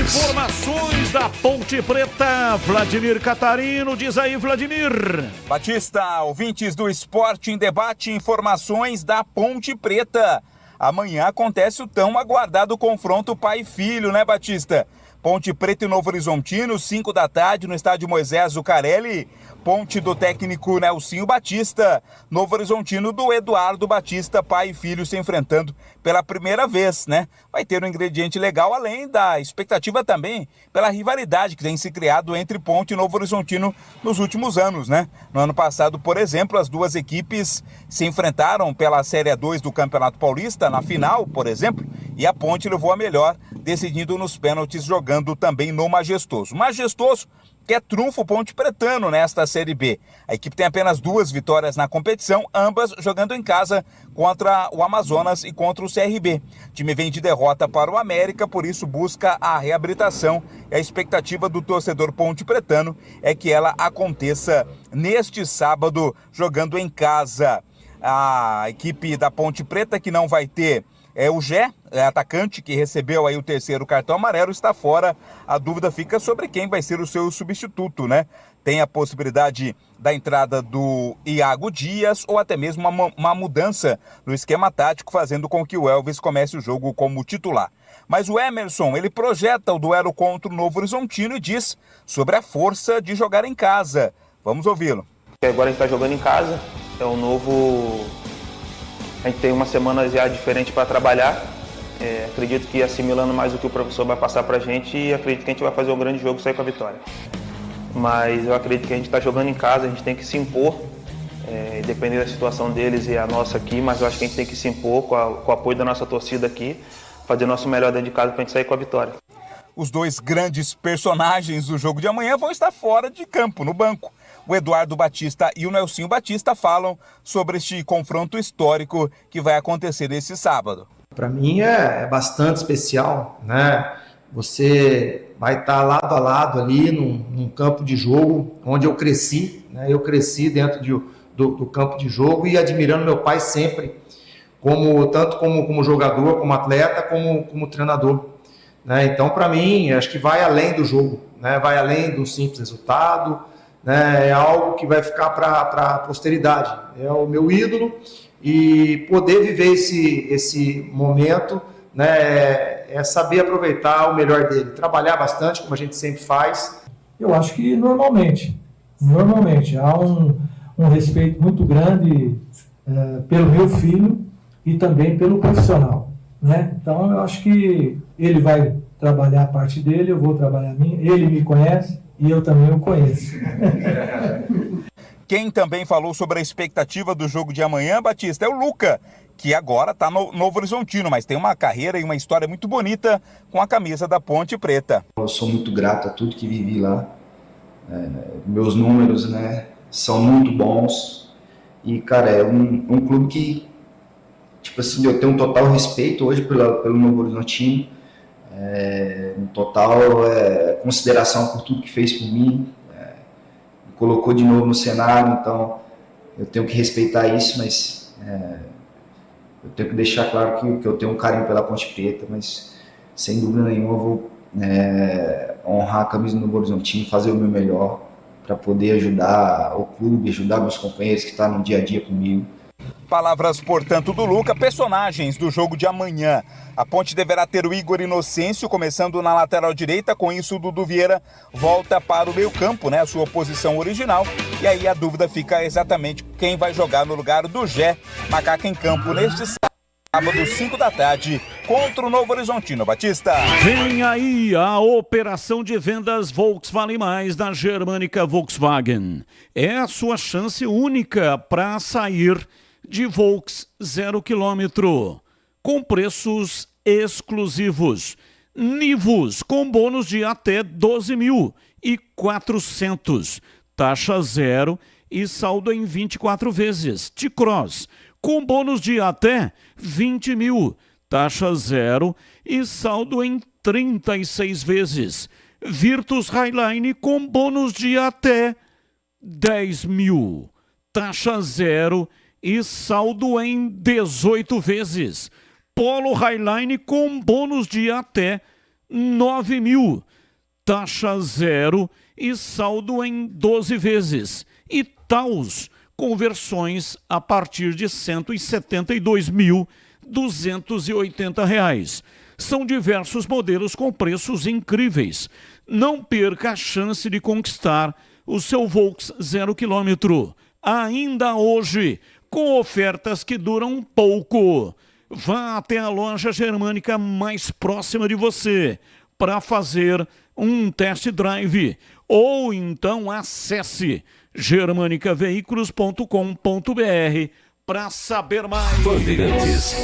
Informações da Ponte Preta, Vladimir Catarino, diz aí, Vladimir. Batista, ouvintes do Esporte em Debate, informações da Ponte Preta. Amanhã acontece o tão aguardado confronto pai e filho, né, Batista? Ponte Preta e Novo Horizontino, 5 da tarde, no estádio Moisés Zucarelli. Ponte do técnico Nelsinho Batista. Novo Horizontino do Eduardo Batista, pai e filho se enfrentando pela primeira vez, né? Vai ter um ingrediente legal, além da expectativa também pela rivalidade que tem se criado entre Ponte e Novo Horizontino nos últimos anos, né? No ano passado, por exemplo, as duas equipes se enfrentaram pela Série 2 do Campeonato Paulista, na final, por exemplo, e a Ponte levou a melhor, decidindo nos pênaltis, jogando também no Majestoso. Majestoso que é trunfo Ponte Pretano nesta Série B. A equipe tem apenas 2 vitórias na competição, ambas jogando em casa contra o Amazonas e contra o CRB. O time vem de derrota para o América, por isso busca a reabilitação. E a expectativa do torcedor Ponte Pretano é que ela aconteça neste sábado, jogando em casa. A equipe da Ponte Preta, que não vai ter o Gé, atacante, que recebeu aí o 3º cartão amarelo, está fora. A dúvida fica sobre quem vai ser o seu substituto, né? Tem a possibilidade da entrada do Iago Dias ou até mesmo uma mudança no esquema tático, fazendo com que o Elvis comece o jogo como titular. Mas o Emerson, ele projeta o duelo contra o Novo Horizontino e diz sobre a força de jogar em casa. Vamos ouvi-lo. Agora a gente está jogando em casa, é um novo... A gente tem uma semana já diferente para trabalhar. Acredito que assimilando mais o que o professor vai passar para a gente, e acredito que a gente vai fazer um grande jogo e sair com a vitória. Mas eu acredito que a gente está jogando em casa, a gente tem que se impor, dependendo da situação deles e a nossa aqui, mas eu acho que a gente tem que se impor com o apoio da nossa torcida aqui, fazer o nosso melhor dentro de casa para a gente sair com a vitória. Os dois grandes personagens do jogo de amanhã vão estar fora de campo, no banco. O Eduardo Batista e o Nelsinho Batista falam sobre este confronto histórico que vai acontecer esse sábado. Para mim é bastante especial, né? Você vai estar lado a lado ali num campo de jogo onde eu cresci, né? Eu cresci dentro do campo de jogo e admirando meu pai sempre, tanto como jogador, como atleta, como treinador, né? Então, para mim, acho que vai além do jogo, né? Vai além do simples resultado, né? É algo que vai ficar para a posteridade. É o meu ídolo e poder viver esse momento, né? É saber aproveitar o melhor dele, trabalhar bastante, como a gente sempre faz. Eu acho que normalmente há um respeito muito grande pelo meu filho e também pelo profissional, né? Então eu acho que ele vai trabalhar a parte dele, eu vou trabalhar a minha, ele me conhece e eu também o conheço. Quem também falou sobre a expectativa do jogo de amanhã, Batista, é o Luca, que agora está no Novo Horizontino, mas tem uma carreira e uma história muito bonita com a camisa da Ponte Preta. Eu sou muito grato a tudo que vivi lá. Meus números, né, são muito bons. E, cara, é um clube que, tipo assim, eu tenho um total respeito hoje pelo Novo Horizontino. Um total consideração por tudo que fez por mim. Me colocou de novo no cenário, então eu tenho que respeitar isso, mas eu tenho que deixar claro que eu tenho um carinho pela Ponte Preta, mas sem dúvida nenhuma eu vou honrar a camisa do Novo Horizontino, fazer o meu melhor para poder ajudar o clube, ajudar meus companheiros que estão no dia a dia comigo. Palavras, portanto, do Luca, personagens do jogo de amanhã. A Ponte deverá ter o Igor Inocêncio começando na lateral direita, com isso o Dudu Vieira volta para o meio campo, né, a sua posição original, e aí a dúvida fica exatamente quem vai jogar no lugar do Gé, Macaca em campo neste sábado, 5 da tarde, contra o Novo Horizontino. Batista. Vem aí a operação de vendas Volkswagen Mais da Germânica Volkswagen. É a sua chance única para sair de Volks 0 km, com preços exclusivos. Nivus com bônus de até 12.400, taxa zero e saldo em 24 vezes. T-Cross com bônus de até 20 mil, taxa zero e saldo em 36 vezes. Virtus Highline com bônus de até 10 mil, taxa zero e saldo em 18 vezes. Polo Highline com bônus de até 9 mil, taxa zero e saldo em 12 vezes. E Taos com versões a partir de R$ 172.280. São diversos modelos com preços incríveis. Não perca a chance de conquistar o seu Volks 0 km. Ainda hoje, com ofertas que duram pouco. vá até a loja Germânica mais próxima de você para fazer um test drive. Ou então acesse germanicaveículos.com.br para saber mais. Bandeirantes.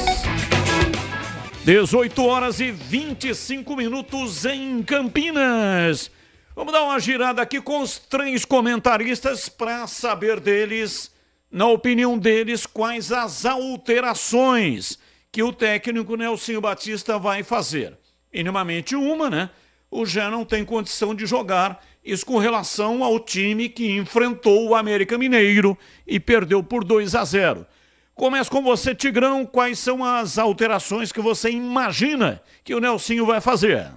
18 horas e 25 minutos em Campinas. Vamos dar uma girada aqui com os 3 comentaristas para saber deles, na opinião deles, quais as alterações que o técnico Nelsinho Batista vai fazer. Minimamente uma, né? O Gé não tem condição de jogar, isso com relação ao time que enfrentou o América Mineiro e perdeu por 2-0. Começo com você, Tigrão. Quais são as alterações que você imagina que o Nelsinho vai fazer?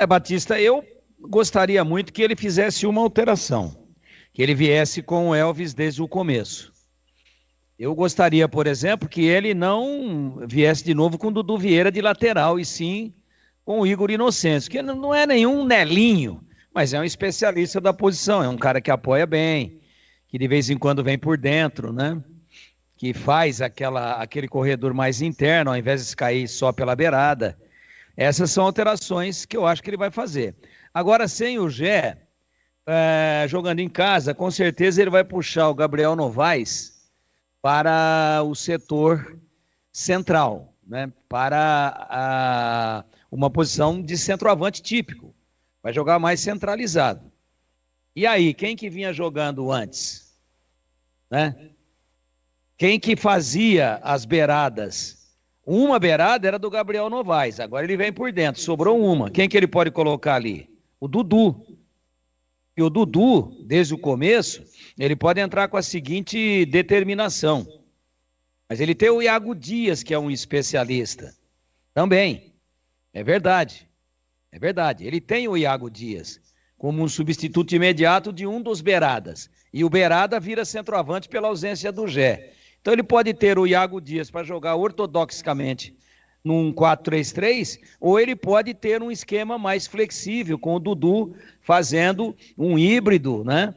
Batista, eu gostaria muito que ele fizesse uma alteração, que ele viesse com o Elvis desde o começo. Eu gostaria, por exemplo, que ele não viesse de novo com o Dudu Vieira de lateral, e sim com o Igor Inocêncio, que não é nenhum Nelinho, mas é um especialista da posição, é um cara que apoia bem, que de vez em quando vem por dentro, né? Que faz aquele corredor mais interno, ao invés de cair só pela beirada. Essas são alterações que eu acho que ele vai fazer. Agora, sem o Gé, jogando em casa, com certeza ele vai puxar o Gabriel Novaes para o setor central, né? Para uma posição de centroavante típico. Vai jogar mais centralizado. E aí, quem que vinha jogando antes? Né? Quem que fazia as beiradas? Uma beirada era do Gabriel Novaes, agora ele vem por dentro, sobrou uma. Quem que ele pode colocar ali? O Dudu. E o Dudu, desde o começo, ele pode entrar com a seguinte determinação. Mas ele tem o Iago Dias, que é um especialista. Também. É verdade. É verdade. Ele tem o Iago Dias como um substituto imediato de um dos beiradas. E o beirada vira centroavante pela ausência do Gé. Então ele pode ter o Iago Dias para jogar ortodoxicamente num 4-3-3, ou ele pode ter um esquema mais flexível, com o Dudu fazendo um híbrido, né?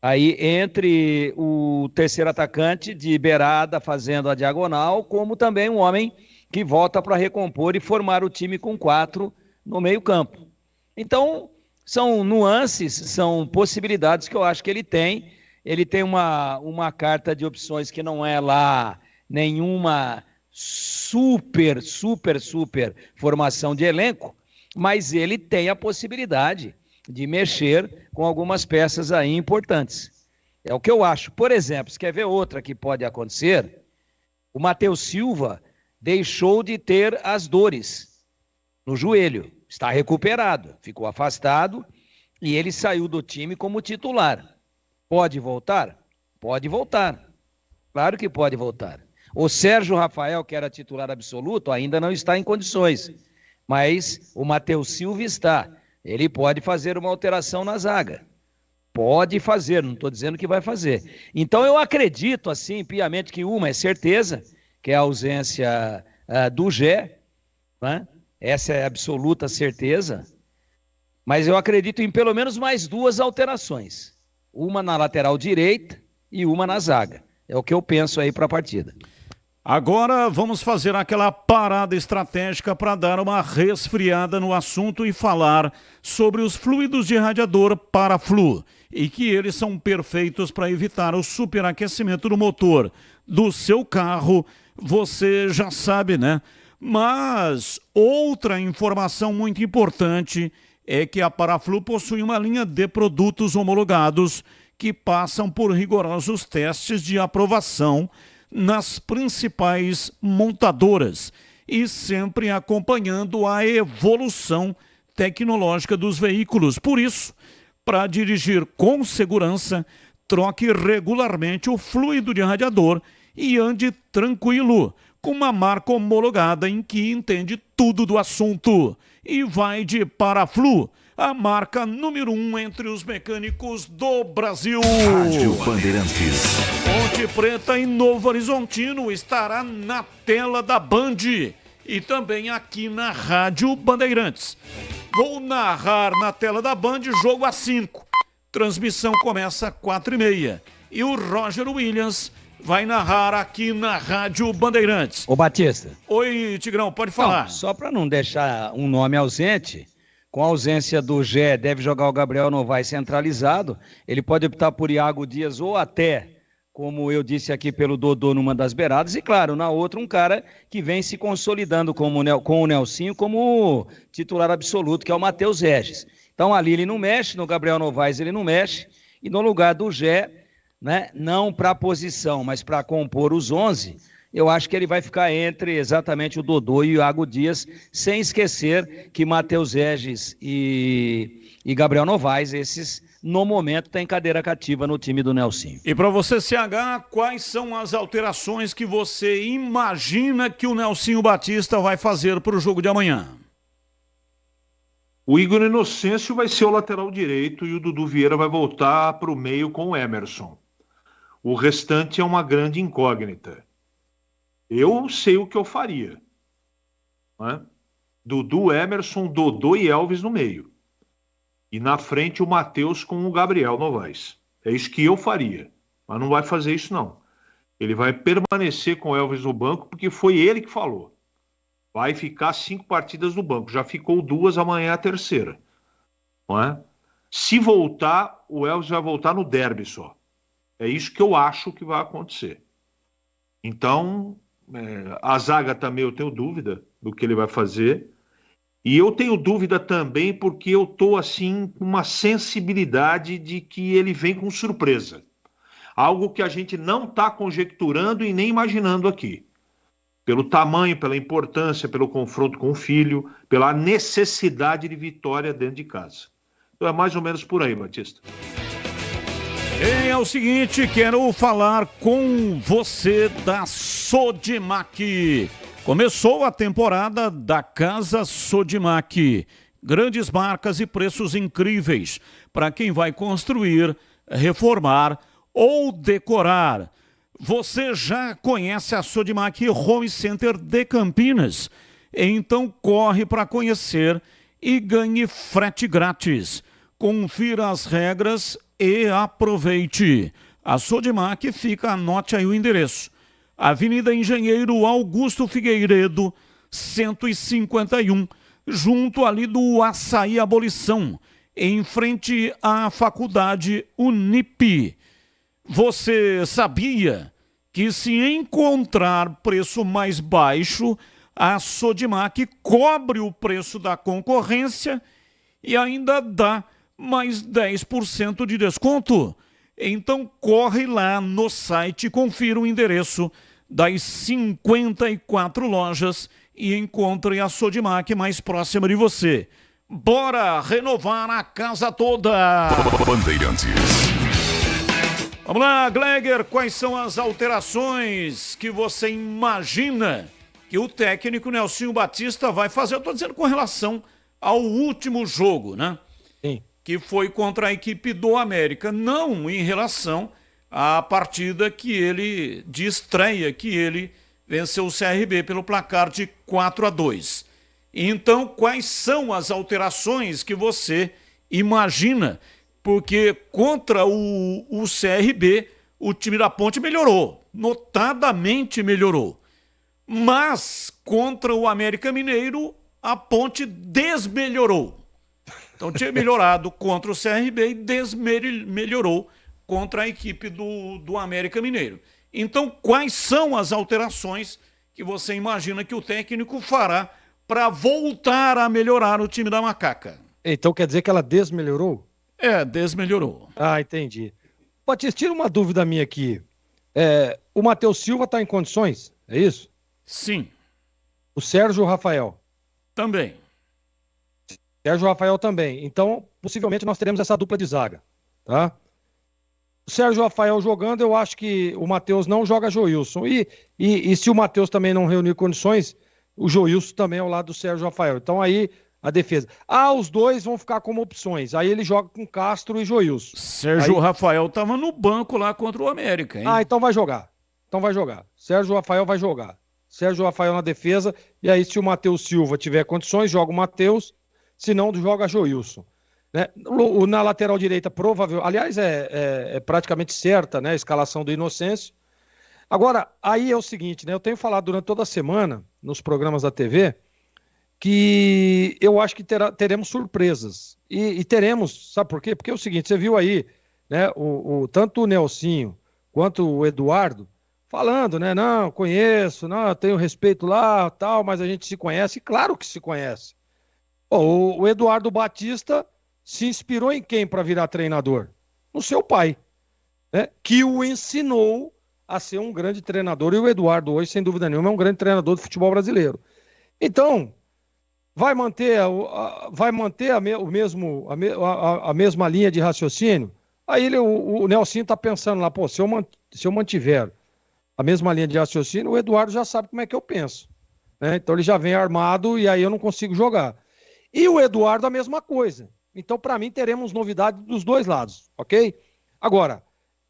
Aí entre o terceiro atacante de beirada fazendo a diagonal, como também um homem que volta para recompor e formar o time com 4 no meio-campo. Então, são nuances, são possibilidades que eu acho que ele tem. Ele tem uma carta de opções que não é lá nenhuma super formação de elenco, mas ele tem a possibilidade de mexer com algumas peças aí importantes. É o que eu acho. Por exemplo, você quer ver outra que pode acontecer? O Matheus Silva deixou de ter as dores no joelho, está recuperado, ficou afastado e ele saiu do time como titular. Pode voltar? Pode voltar. Claro que pode voltar. O Sérgio Rafael, que era titular absoluto, ainda não está em condições. Mas o Matheus Silva está. Ele pode fazer uma alteração na zaga. Pode fazer, não estou dizendo que vai fazer. Então eu acredito, assim, piamente, que uma é certeza, que é a ausência do Gé, né? Essa é a absoluta certeza. Mas eu acredito em pelo menos mais 2 alterações. Uma na lateral direita e uma na zaga. É o que eu penso aí para a partida. Agora vamos fazer aquela parada estratégica para dar uma resfriada no assunto e falar sobre os fluidos de radiador Paraflu, e que eles são perfeitos para evitar o superaquecimento do motor do seu carro. Você já sabe, né? Mas outra informação muito importante é que a Paraflu possui uma linha de produtos homologados que passam por rigorosos testes de aprovação nas principais montadoras e sempre acompanhando a evolução tecnológica dos veículos. Por isso, para dirigir com segurança, troque regularmente o fluido de radiador e ande tranquilo, com uma marca homologada em que entende tudo do assunto. E vai de Paraflu, a marca número 1 entre os mecânicos do Brasil. Rádio Bandeirantes. Ponte Preta e Novo Horizontino estará na tela da Band e também aqui na Rádio Bandeirantes. Vou narrar na tela da Band jogo às 5. Transmissão começa às 4h30. E o Roger Williams vai narrar aqui na Rádio Bandeirantes. Ô Batista. Oi, Tigrão, pode falar. Não, só para não deixar um nome ausente, com a ausência do Gé, deve jogar o Gabriel Novaes centralizado, ele pode optar por Iago Dias ou até, como eu disse aqui, pelo Dodô numa das beiradas, e claro, na outra um cara que vem se consolidando com o Nelsinho como titular absoluto, que é o Matheus Regis. Então ali ele não mexe, no Gabriel Novaes ele não mexe, e no lugar do Gé, né, não para a posição, mas para compor os 11, eu acho que ele vai ficar entre exatamente o Dodô e o Iago Dias, sem esquecer que Matheus Regis e Gabriel Novaes, esses no momento têm cadeira cativa no time do Nelsinho. E para você, CH, quais são as alterações que você imagina que o Nelsinho Batista vai fazer para o jogo de amanhã? O Igor Inocêncio vai ser o lateral direito e o Dudu Vieira vai voltar para o meio com o Emerson. O restante é uma grande incógnita. Eu sei o que eu faria. Né? Dudu, Emerson, Dodô e Elvis no meio. E na frente o Matheus com o Gabriel Novaes. É isso que eu faria. Mas não vai fazer isso, não. Ele vai permanecer com o Elvis no banco porque foi ele que falou. Vai ficar 5 partidas no banco. Já ficou 2, amanhã é a terceira. Não é? Se voltar, o Elvis vai voltar no derby só. É isso que eu acho que vai acontecer. Então, a zaga também eu tenho dúvida do que ele vai fazer. E eu tenho dúvida também porque eu estou assim com uma sensibilidade de que ele vem com surpresa. Algo que a gente não está conjecturando e nem imaginando aqui. Pelo tamanho, pela importância, pelo confronto com o filho, pela necessidade de vitória dentro de casa. Então é mais ou menos por aí, Batista. É o seguinte, quero falar com você da Sodimac. Começou a temporada da Casa Sodimac. Grandes marcas e preços incríveis para quem vai construir, reformar ou decorar. Você já conhece a Sodimac Home Center de Campinas? Então corre para conhecer e ganhe frete grátis. Confira as regras e aproveite. A Sodimac fica, anote aí o endereço. Avenida Engenheiro Augusto Figueiredo, 151, junto ali do Açaí Abolição, em frente à Faculdade Unip. Você sabia que se encontrar preço mais baixo, a Sodimac cobre o preço da concorrência e ainda dá mais 10% de desconto? Então corre lá no site, confira o endereço das 54 lojas e encontre a Sodimac mais próxima de você. Bora renovar a casa toda! Bandeirantes. Vamos lá, Gleger, quais são as alterações que você imagina que o técnico Nelsinho Batista vai fazer? Eu estou dizendo com relação ao último jogo, né? Sim. Que foi contra a equipe do América, não em relação à partida de estreia que ele venceu o CRB pelo placar de 4-2. Então, quais são as alterações que você imagina? Porque contra o CRB, o time da Ponte melhorou, notadamente melhorou. Mas contra o América Mineiro, a Ponte desmelhorou. Então tinha melhorado contra o CRB e desmelhorou contra a equipe do América Mineiro. Então quais são as alterações que você imagina que o técnico fará para voltar a melhorar o time da Macaca? Então quer dizer que ela desmelhorou? É, desmelhorou. Ah, entendi. Batista, tira uma dúvida minha aqui. O Matheus Silva está em condições? É isso? Sim. O Sérgio Rafael? Também. Sérgio Rafael também. Então, possivelmente nós teremos essa dupla de zaga, tá? O Sérgio Rafael jogando, eu acho que o Matheus não joga Joilson. E se o Matheus também não reunir condições, o Joilson também é ao lado do Sérgio Rafael. Então aí, a defesa. Os dois vão ficar como opções. Aí ele joga com Castro e Joilson. Sérgio Rafael estava no banco lá contra o América, hein? Então vai jogar. Sérgio Rafael vai jogar. Sérgio Rafael na defesa. E aí, se o Matheus Silva tiver condições, joga o Matheus. Se não, joga Joilson. Né? Na lateral direita, provável. Aliás, é praticamente certa, né, a escalação do Inocêncio. Agora, aí é o seguinte, né? Eu tenho falado durante toda a semana, nos programas da TV, que eu acho que teremos surpresas. E teremos, sabe por quê? Porque é o seguinte, você viu aí, né? Tanto o Nelsinho quanto o Eduardo falando, né? Não, conheço, não, tenho respeito lá, tal, mas a gente se conhece. Claro que se conhece. O Eduardo Batista se inspirou em quem para virar treinador? No seu pai, né? Que o ensinou a ser um grande treinador. E o Eduardo hoje, sem dúvida nenhuma, é um grande treinador do futebol brasileiro. Então, vai manter a mesma linha de raciocínio? Aí o Nelsinho está pensando lá, pô, se eu mantiver a mesma linha de raciocínio, o Eduardo já sabe como é que eu penso, né? Então ele já vem armado e aí eu não consigo jogar. E o Eduardo a mesma coisa. Então, para mim, teremos novidades dos dois lados, ok? Agora,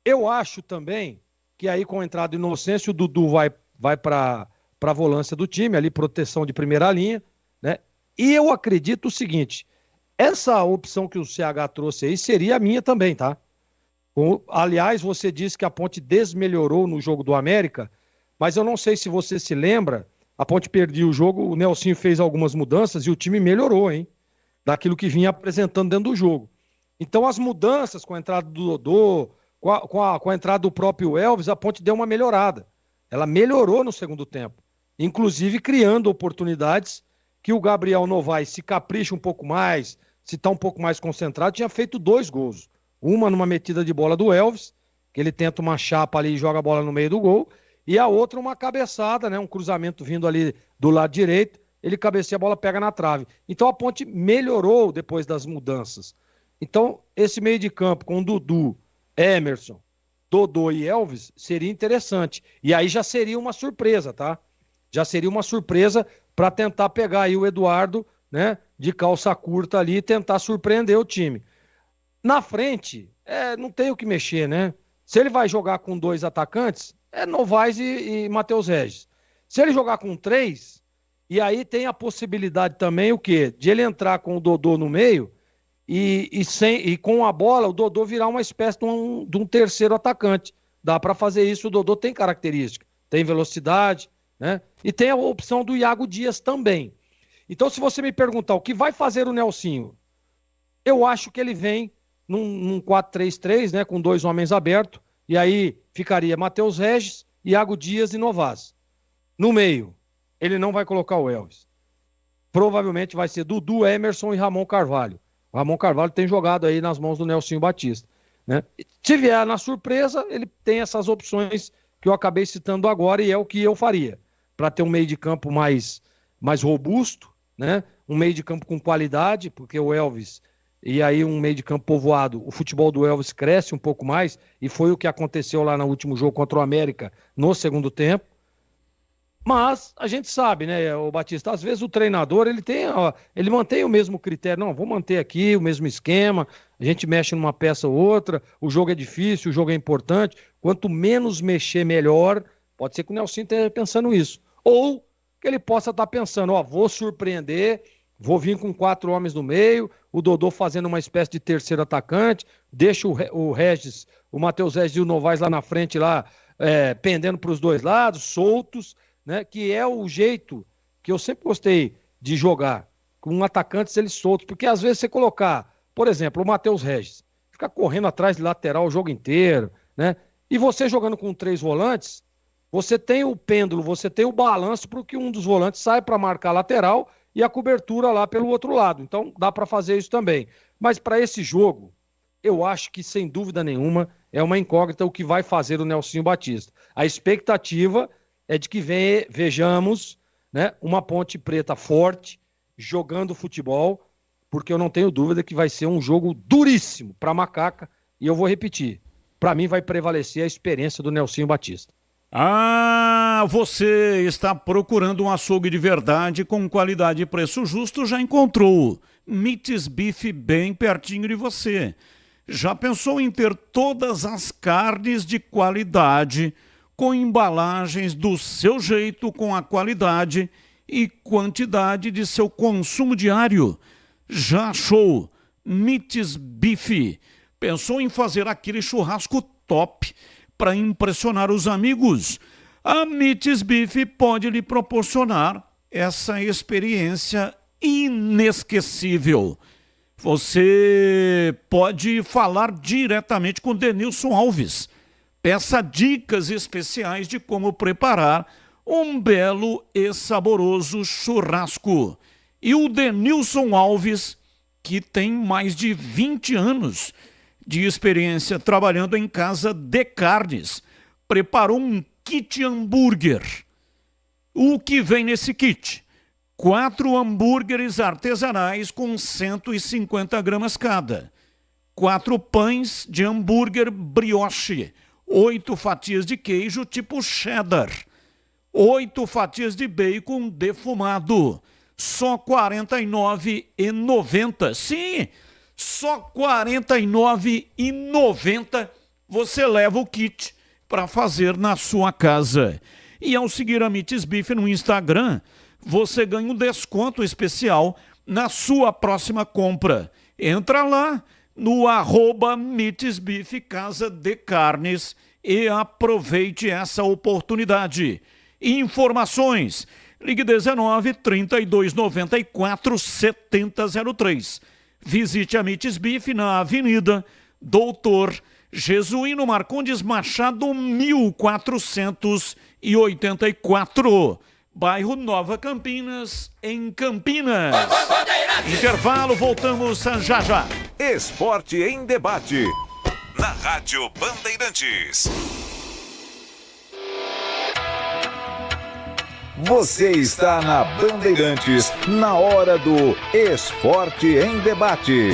eu acho também que aí com a entrada do Inocêncio, o Dudu vai para a volância do time, ali proteção de primeira linha, né? E eu acredito o seguinte, essa opção que o CH trouxe aí seria a minha também, tá? Aliás, você disse que a Ponte desmelhorou no jogo do América, mas eu não sei se você se lembra, a Ponte perdeu o jogo, o Nelsinho fez algumas mudanças e o time melhorou, hein? Daquilo que vinha apresentando dentro do jogo. Então, as mudanças com a entrada do Dodô, com a entrada do próprio Elvis, a Ponte deu uma melhorada. Ela melhorou no segundo tempo, inclusive criando oportunidades que o Gabriel Novaes se capricha um pouco mais, se está um pouco mais concentrado, tinha feito 2 gols. Uma numa metida de bola do Elvis, que ele tenta uma chapa ali e joga a bola no meio do gol, e a outra uma cabeçada, né, um cruzamento vindo ali do lado direito, ele cabeceia, a bola pega na trave. Então a Ponte melhorou depois das mudanças. Então esse meio de campo com Dudu, Emerson, Dodô e Elvis seria interessante. E aí já seria uma surpresa, tá? Já seria uma surpresa para tentar pegar aí o Eduardo, né, de calça curta ali e tentar surpreender o time. Na frente, não tem o que mexer, né? Se ele vai jogar com 2 atacantes, é Novaes e Matheus Regis. Se ele jogar com 3, e aí tem a possibilidade também, o quê? De ele entrar com o Dodô no meio e com a bola, o Dodô virar uma espécie de um terceiro atacante. Dá para fazer isso, o Dodô tem característica, tem velocidade, né? E tem a opção do Iago Dias também. Então, se você me perguntar o que vai fazer o Nelsinho, eu acho que ele vem num 4-3-3, né, com 2 homens abertos, e aí ficaria Matheus Regis, Iago Dias e Novas. No meio, ele não vai colocar o Elvis. Provavelmente vai ser Dudu, Emerson e Ramon Carvalho. O Ramon Carvalho tem jogado aí nas mãos do Nelsinho Batista, né? Se vier na surpresa, ele tem essas opções que eu acabei citando agora e é o que eu faria, para ter um meio de campo mais robusto, né? Um meio de campo com qualidade, porque o Elvis... E aí um meio de campo povoado, o futebol do Elvis cresce um pouco mais, e foi o que aconteceu lá no último jogo contra o América, no segundo tempo. Mas a gente sabe, né, o Batista, às vezes o treinador, ele mantém o mesmo critério, não, vou manter aqui o mesmo esquema, a gente mexe numa peça ou outra, o jogo é difícil, o jogo é importante, quanto menos mexer, melhor. Pode ser que o Nelsinho esteja pensando isso. Ou que ele possa estar pensando, vou surpreender, vou vir com 4 homens no meio, o Dodô fazendo uma espécie de terceiro atacante, deixa o Regis, o Matheus Regis e o Novaes lá na frente, lá, pendendo para os dois lados, soltos, né? Que é o jeito que eu sempre gostei de jogar, com atacantes eles soltos, porque às vezes você colocar, por exemplo, o Matheus Regis, ficar correndo atrás de lateral o jogo inteiro, né? E você jogando com 3 volantes, você tem o pêndulo, você tem o balanço para que um dos volantes sai para marcar a lateral e a cobertura lá pelo outro lado. Então dá para fazer isso também. Mas para esse jogo, eu acho que sem dúvida nenhuma é uma incógnita o que vai fazer o Nelsinho Batista. A expectativa é de que vejamos, né, uma Ponte Preta forte, jogando futebol, porque eu não tenho dúvida que vai ser um jogo duríssimo para Macaca, e eu vou repetir, para mim vai prevalecer a experiência do Nelsinho Batista. Você está procurando um açougue de verdade com qualidade e preço justo, já encontrou. Meats Beef bem pertinho de você. Já pensou em ter todas as carnes de qualidade, com embalagens do seu jeito, com a qualidade e quantidade de seu consumo diário? Já achou Meats Beef? Pensou em fazer aquele churrasco top para impressionar os amigos, a Mites Beef pode lhe proporcionar essa experiência inesquecível. Você pode falar diretamente com Denilson Alves. Peça dicas especiais de como preparar um belo e saboroso churrasco. E o Denilson Alves, que tem mais de 20 anos de experiência trabalhando em casa de carnes, preparou um kit hambúrguer. O que vem nesse kit? 4 hambúrgueres artesanais com 150 gramas cada. 4 pães de hambúrguer brioche. 8 fatias de queijo tipo cheddar. 8 fatias de bacon defumado. Só R$ 49,90. Sim, só R$ 49,90 você leva o kit para fazer na sua casa. E ao seguir a Mites Beef no Instagram, você ganha um desconto especial na sua próxima compra. Entra lá no @MitesBeef Casa de Carnes e aproveite essa oportunidade. Informações: ligue 19 32 94 7003. Visite a Mites Beef na Avenida Doutor Jesuíno Marcondes Machado 1484, bairro Nova Campinas, em Campinas. Intervalo, voltamos já já. Esporte em debate. Na Rádio Bandeirantes. Você está na Bandeirantes, na hora do Esporte em Debate.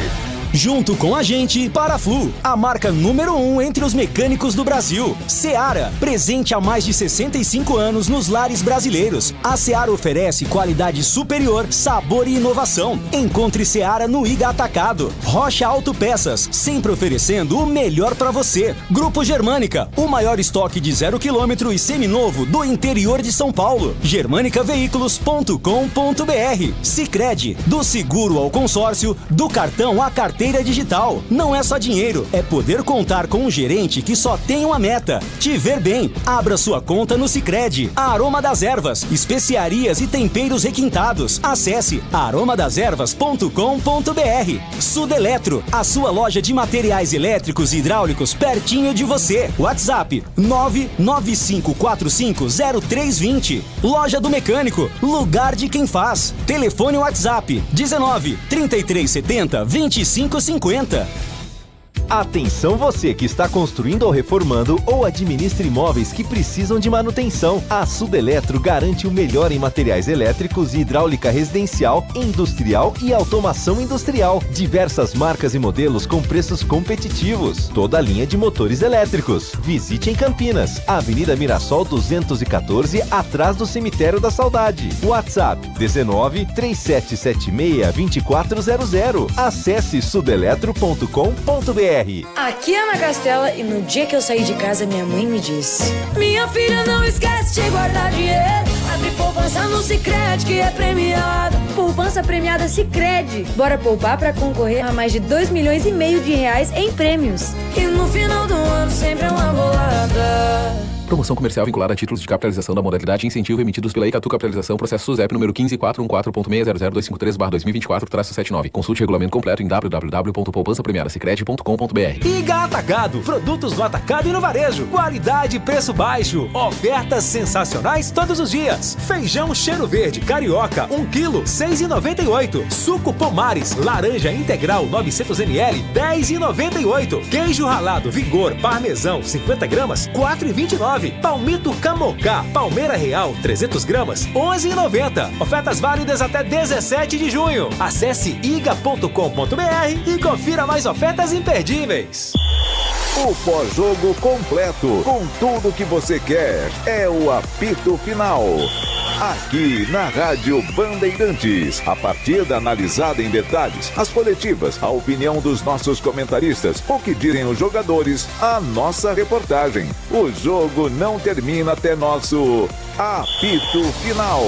Junto com a gente, Paraflu, a marca número 1 entre os mecânicos do Brasil. Seara, presente há mais de 65 anos nos lares brasileiros. A Seara oferece qualidade superior, sabor e inovação. Encontre Seara no Iga Atacado. Rocha Autopeças, sempre oferecendo o melhor para você. Grupo Germânica, o maior estoque de 0 km e seminovo do interior de São Paulo. germanicaveículos.com.br. Sicredi, do seguro ao consórcio, do cartão à carteira digital. Não é só dinheiro, é poder contar com um gerente que só tem uma meta: te ver bem. Abra sua conta no Sicredi. Aroma das Ervas, especiarias e temperos requintados. Acesse aromadeservas.com.br. Sudeletro, a sua loja de materiais elétricos e hidráulicos pertinho de você. WhatsApp 995450320. Loja do Mecânico, lugar de quem faz. Telefone WhatsApp 19 3370 2550. Atenção você que está construindo ou reformando ou administra imóveis que precisam de manutenção. A Sudeletro garante o melhor em materiais elétricos e hidráulica residencial, industrial e automação industrial. Diversas marcas e modelos com preços competitivos. Toda a linha de motores elétricos. Visite em Campinas, Avenida Mirassol 214, atrás do Cemitério da Saudade. WhatsApp 19 3776 2400. Acesse sudeletro.com.br. Aqui é Ana Castela e no dia que eu saí de casa minha mãe me disse: minha filha, não esquece de guardar dinheiro. Abre poupança no Sicredi que é premiado. Poupança premiada Sicredi. Bora poupar pra concorrer a mais de 2,5 milhões de reais em prêmios. E no final do ano sempre é uma bolada. Promoção comercial vinculada a títulos de capitalização da modalidade incentivo emitidos pela Icatu Capitalização, processo SUSEP número 15414.600253/2024-79. Consulte o regulamento completo em www.poupançapremiadasicredi.com.br. Iga Atacado, produtos no atacado e no varejo. Qualidade e preço baixo. Ofertas sensacionais todos os dias. Feijão cheiro verde carioca 1 kg 6,98. Suco Pomares laranja integral 900 ml 10,98. Queijo ralado Vigor parmesão 50 gramas 4,29. Palmito Camocá Palmeira Real 300 gramas 11,90. Ofertas válidas até 17 de junho. Acesse iga.com.br e confira mais ofertas imperdíveis. O pós-jogo completo, com tudo que você quer, é o apito final. Aqui na Rádio Bandeirantes, a partida analisada em detalhes, as coletivas, a opinião dos nossos comentaristas, o que dizem os jogadores, a nossa reportagem. O jogo não termina até nosso apito final.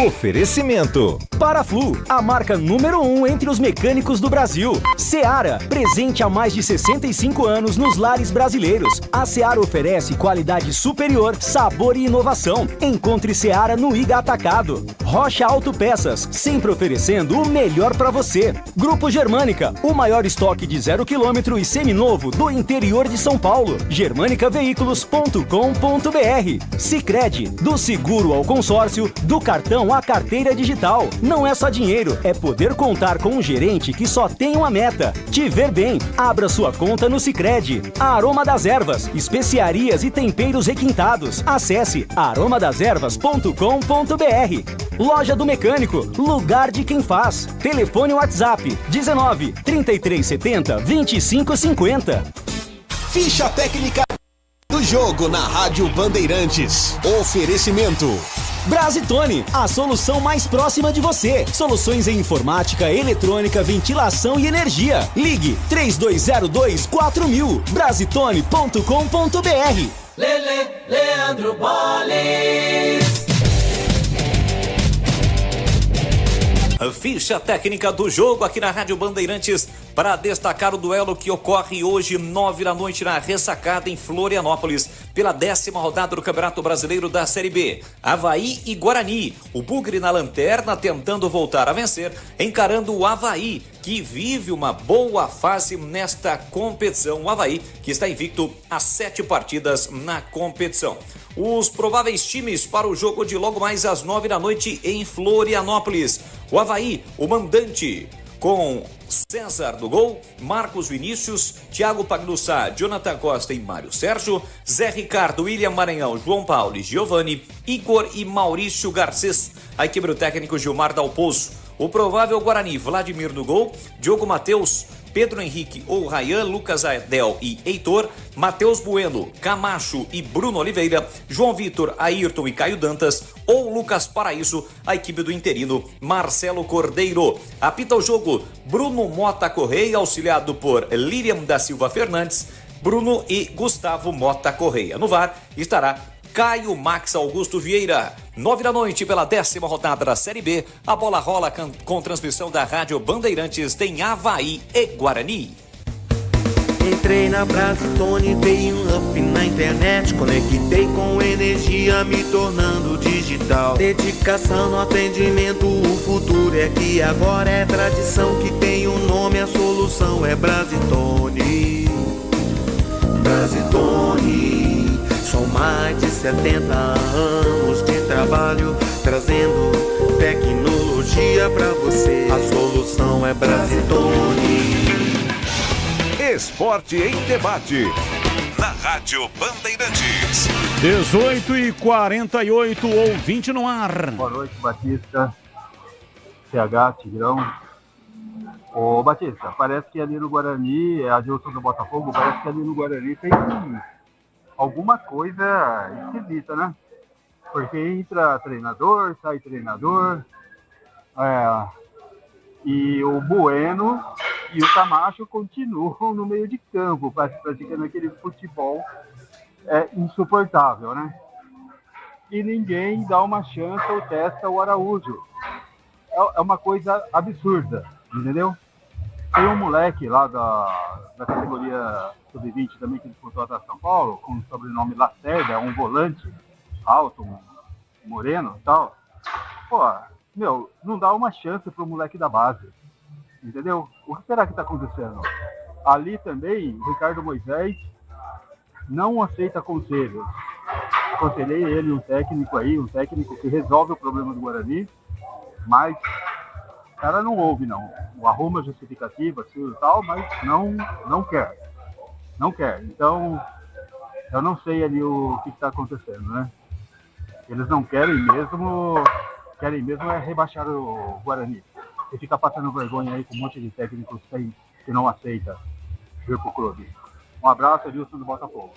Oferecimento Paraflu, a marca número 1 entre os mecânicos do Brasil. Seara, presente há mais de 65 anos nos lares brasileiros. A Seara oferece qualidade superior, sabor e inovação. Encontre Seara no Iga Atacado. Rocha Autopeças, sempre oferecendo o melhor para você. Grupo Germânica, o maior estoque de 0 km e seminovo do interior de São Paulo. germanicaveículos.com.br. Sicredi, do seguro ao consórcio, do cartão à carteira digital. Não é só dinheiro, é poder contar com um gerente que só tem uma meta: te ver bem. Abra sua conta no Sicredi. A Aroma das Ervas, especiarias e temperos requintados. Acesse aromadeservas.com.br. Loja do Mecânico, lugar de quem faz. Telefone WhatsApp 19 3370 2550. Ficha técnica do jogo na Rádio Bandeirantes. Oferecimento Brasitone, a solução mais próxima de você. Soluções em informática, eletrônica, ventilação e energia. Ligue 3202-4000. Brasitone.com.br. Leandro Boles. A ficha técnica do jogo aqui na Rádio Bandeirantes para destacar o duelo que ocorre hoje, 9 da noite, na Ressacada, em Florianópolis, pela 10ª rodada do Campeonato Brasileiro da Série B. Avaí e Guarani. O Bugre na lanterna tentando voltar a vencer, encarando o Avaí, que vive uma boa fase nesta competição. O Avaí, que está invicto a 7 partidas na competição. Os prováveis times para o jogo de logo mais às 9 da noite em Florianópolis. O Avaí, o mandante, com César do gol, Marcos Vinícius, Thiago Pagnussá, Jonathan Costa e Mário Sérgio, Zé Ricardo, William Maranhão, João Paulo e Giovani, Igor e Maurício Garcês. A equipe do técnico Gilmar Dalpozo. O provável Guarani, Vladimir no gol, Diogo Matheus, Pedro Henrique ou Rayan, Lucas Adel e Heitor, Matheus Bueno, Camacho e Bruno Oliveira, João Vitor, Ayrton e Caio Dantas ou Lucas Paraíso, a equipe do interino Marcelo Cordeiro. Apita o jogo Bruno Mota Correia, auxiliado por Lilian da Silva Fernandes, Bruno e Gustavo Mota Correia. No VAR estará Caio Max Augusto Vieira. 9 da noite pela 10ª rodada da Série B. A bola rola com transmissão da Rádio Bandeirantes. Tem Avaí e Guarani. Entrei na Brasitone, dei um up na internet, conectei com energia, me tornando digital. Dedicação no atendimento, o futuro é aqui agora, é tradição que tem um nome, a solução é Brasitone. Brasitone. São mais de 70 anos de trabalho, trazendo tecnologia pra você. A solução é Brasitone. Esporte em debate. Na Rádio Bandeirantes. 18h48, ouvinte no ar. Boa noite, Batista. CH, Tigrão. Ô, Batista, parece que ali no Guarani, a Adilson do Botafogo, parece que ali no Guarani tem alguma coisa esquisita, né? Porque entra treinador, sai treinador, e o Bueno e o Camacho continuam no meio de campo, praticando aquele futebol insuportável, né? E ninguém dá uma chance ou testa o Araújo. É uma coisa absurda, entendeu? Tem um moleque lá da categoria sub-20 também que disputou a São Paulo, com o sobrenome Lacerda, um volante alto, moreno e tal. Pô, não dá uma chance pro moleque da base, entendeu? O que será que tá acontecendo? Ali também, o Ricardo Moisés não aceita conselhos. Aconselhei ele, um técnico que resolve o problema do Guarani, mas o cara não ouve, não. Arruma justificativa, e tal, mas não quer. Não quer. Então, eu não sei ali o que está acontecendo, né? Eles não querem mesmo é rebaixar o Guarani. E fica passando vergonha aí com um monte de técnicos que não aceita vir pro clube. Um abraço, Edilson do Botafogo.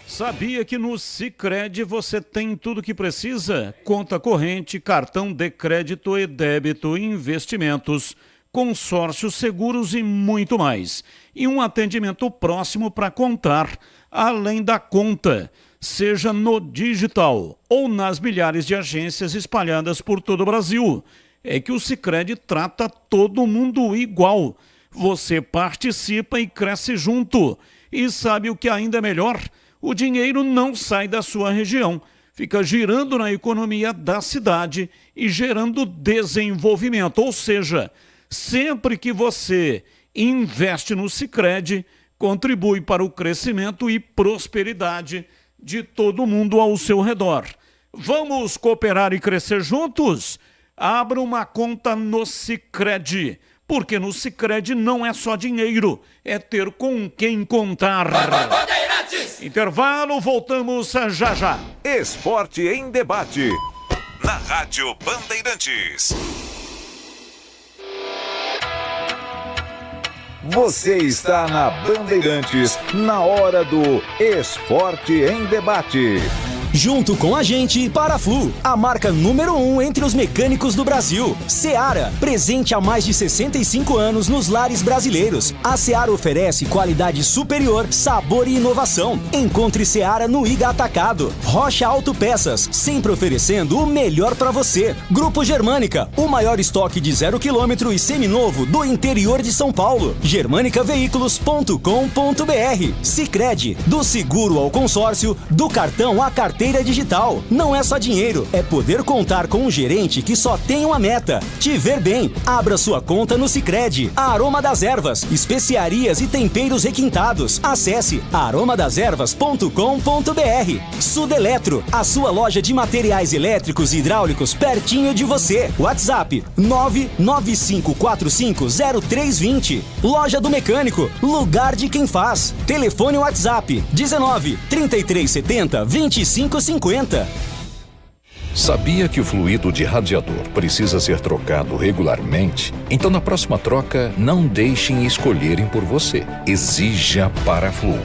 Sabia que no Sicredi você tem tudo que precisa? Conta corrente, cartão de crédito e débito, investimentos, consórcios, seguros e muito mais. E um atendimento próximo para contar, além da conta, seja no digital ou nas milhares de agências espalhadas por todo o Brasil. É que o Sicredi trata todo mundo igual. Você participa e cresce junto. E sabe o que ainda é melhor? O dinheiro não sai da sua região. Fica girando na economia da cidade e gerando desenvolvimento. Ou seja, sempre que você investe no Sicredi, contribui para o crescimento e prosperidade de todo mundo ao seu redor. Vamos cooperar e crescer juntos? Abra uma conta no Sicredi, porque no Sicredi não é só dinheiro, é ter com quem contar. Intervalo, voltamos já já. Esporte em debate, na Rádio Bandeirantes. Você está na Bandeirantes, na hora do Esporte em Debate. Junto com a gente, Paraflu, a marca número 1 entre os mecânicos do Brasil. Seara, presente há mais de 65 anos nos lares brasileiros. A Seara oferece qualidade superior, sabor e inovação. Encontre Seara no Iga Atacado. Rocha Autopeças, sempre oferecendo o melhor para você. Grupo Germânica, o maior estoque de 0 km e seminovo do interior de São Paulo. germanicaveículos.com.br. Sicredi, do seguro ao consórcio, do cartão à carteira digital. Não é só dinheiro, é poder contar com um gerente que só tem uma meta: te ver bem. Abra sua conta no Sicredi. A Aroma das Ervas, especiarias e temperos requintados. Acesse aromadeservas.com.br. Sudeletro, a sua loja de materiais elétricos e hidráulicos pertinho de você. WhatsApp 995450320. Loja do Mecânico, lugar de quem faz. Telefone WhatsApp 19 3370 2550. Sabia que o fluido de radiador precisa ser trocado regularmente? Então, na próxima troca, não deixem escolherem por você. Exija Paraflu,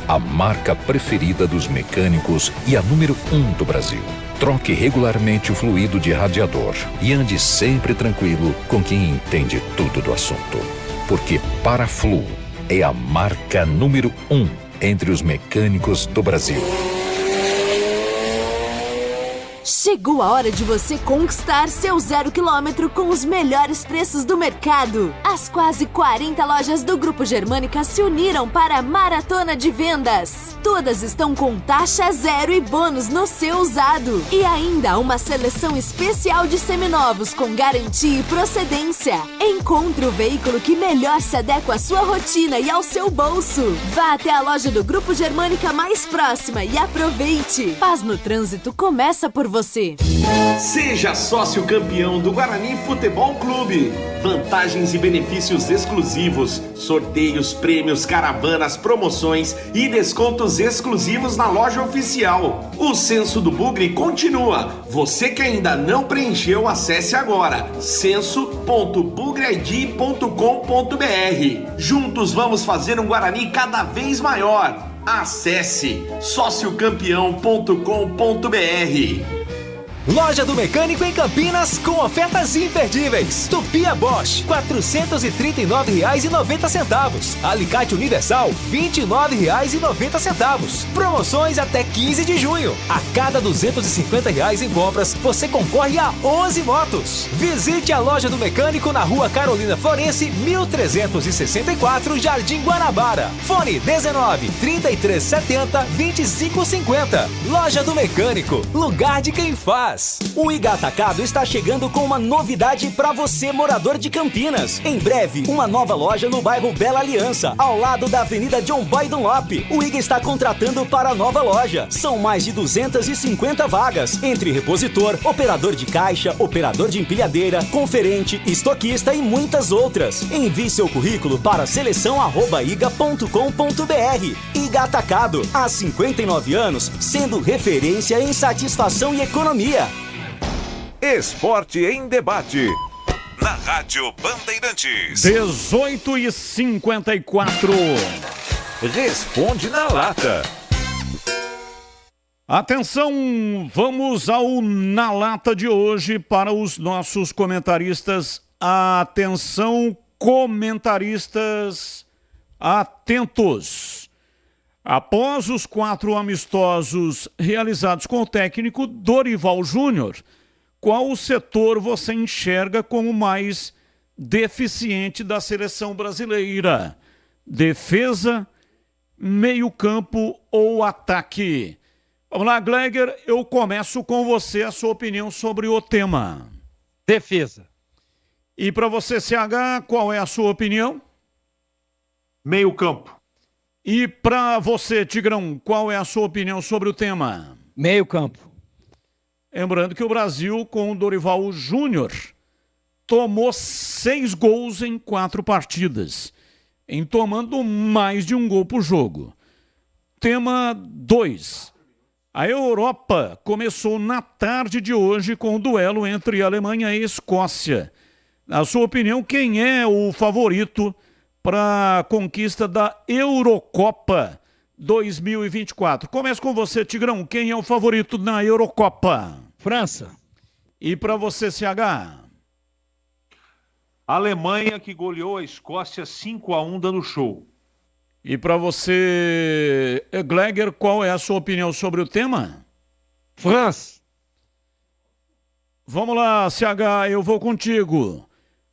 a marca preferida dos mecânicos e a número 1 do Brasil. Troque regularmente o fluido de radiador e ande sempre tranquilo com quem entende tudo do assunto. Porque Paraflu é a marca número 1 entre os mecânicos do Brasil. Chegou a hora de você conquistar seu 0 km com os melhores preços do mercado. As quase 40 lojas do Grupo Germânica se uniram para a maratona de vendas. Todas estão com taxa zero e bônus no seu usado. E ainda uma seleção especial de seminovos com garantia e procedência. Encontre o veículo que melhor se adequa à sua rotina e ao seu bolso. Vá até a loja do Grupo Germânica mais próxima e aproveite. Paz no trânsito começa por você. Seja sócio campeão do Guarani Futebol Clube. Vantagens e benefícios exclusivos, sorteios, prêmios, caravanas, promoções e descontos exclusivos na loja oficial. O Censo do Bugre continua. Você que ainda não preencheu, acesse agora censo.bugreid.com.br. Juntos vamos fazer um Guarani cada vez maior. Acesse sociocampeão.com.br. Loja do Mecânico em Campinas com ofertas imperdíveis. Tupia Bosch, R$ 439,90. Alicate Universal, R$ 29,90. Promoções até 15 de junho. A cada R$ 250 em compras, você concorre a 11 motos. Visite a Loja do Mecânico na Rua Carolina Florense, 1364, Jardim Guanabara. Fone 19 3370 2550. Loja do Mecânico, lugar de quem faz. O Iga Atacado está chegando com uma novidade para você, morador de Campinas. Em breve, uma nova loja no bairro Bela Aliança, ao lado da Avenida John Boy Dunlop. O Iga está contratando para a nova loja. São mais de 250 vagas, entre repositor, operador de caixa, operador de empilhadeira, conferente, estoquista e muitas outras. Envie seu currículo para seleção@iga.com.br. Iga Atacado, há 59 anos, sendo referência em satisfação e economia. Esporte em Debate, na Rádio Bandeirantes. 18h54. Responde na Lata. Atenção, vamos ao Na Lata de hoje para os nossos comentaristas. Atenção, comentaristas atentos. Após os 4 amistosos realizados com o técnico Dorival Júnior, qual o setor você enxerga como mais deficiente da seleção brasileira? Defesa, meio-campo ou ataque? Vamos lá, Gleger, eu começo com você, a sua opinião sobre o tema. Defesa. E para você, CH, qual é a sua opinião? Meio-campo. E para você, Tigrão, qual é a sua opinião sobre o tema? Meio-campo. Lembrando que o Brasil, com o Dorival Júnior, tomou 6 gols em 4 partidas, em tomando mais de um gol por jogo. Tema 2. A Europa começou na tarde de hoje com o duelo entre Alemanha e Escócia. Na sua opinião, quem é o favorito para a conquista da Eurocopa 2024? Começo com você, Tigrão. Quem é o favorito na Eurocopa? França. E para você, CH? A Alemanha, que goleou a Escócia 5-1, dando show. E para você, Gleger, qual é a sua opinião sobre o tema? França. Vamos lá, CH, eu vou contigo.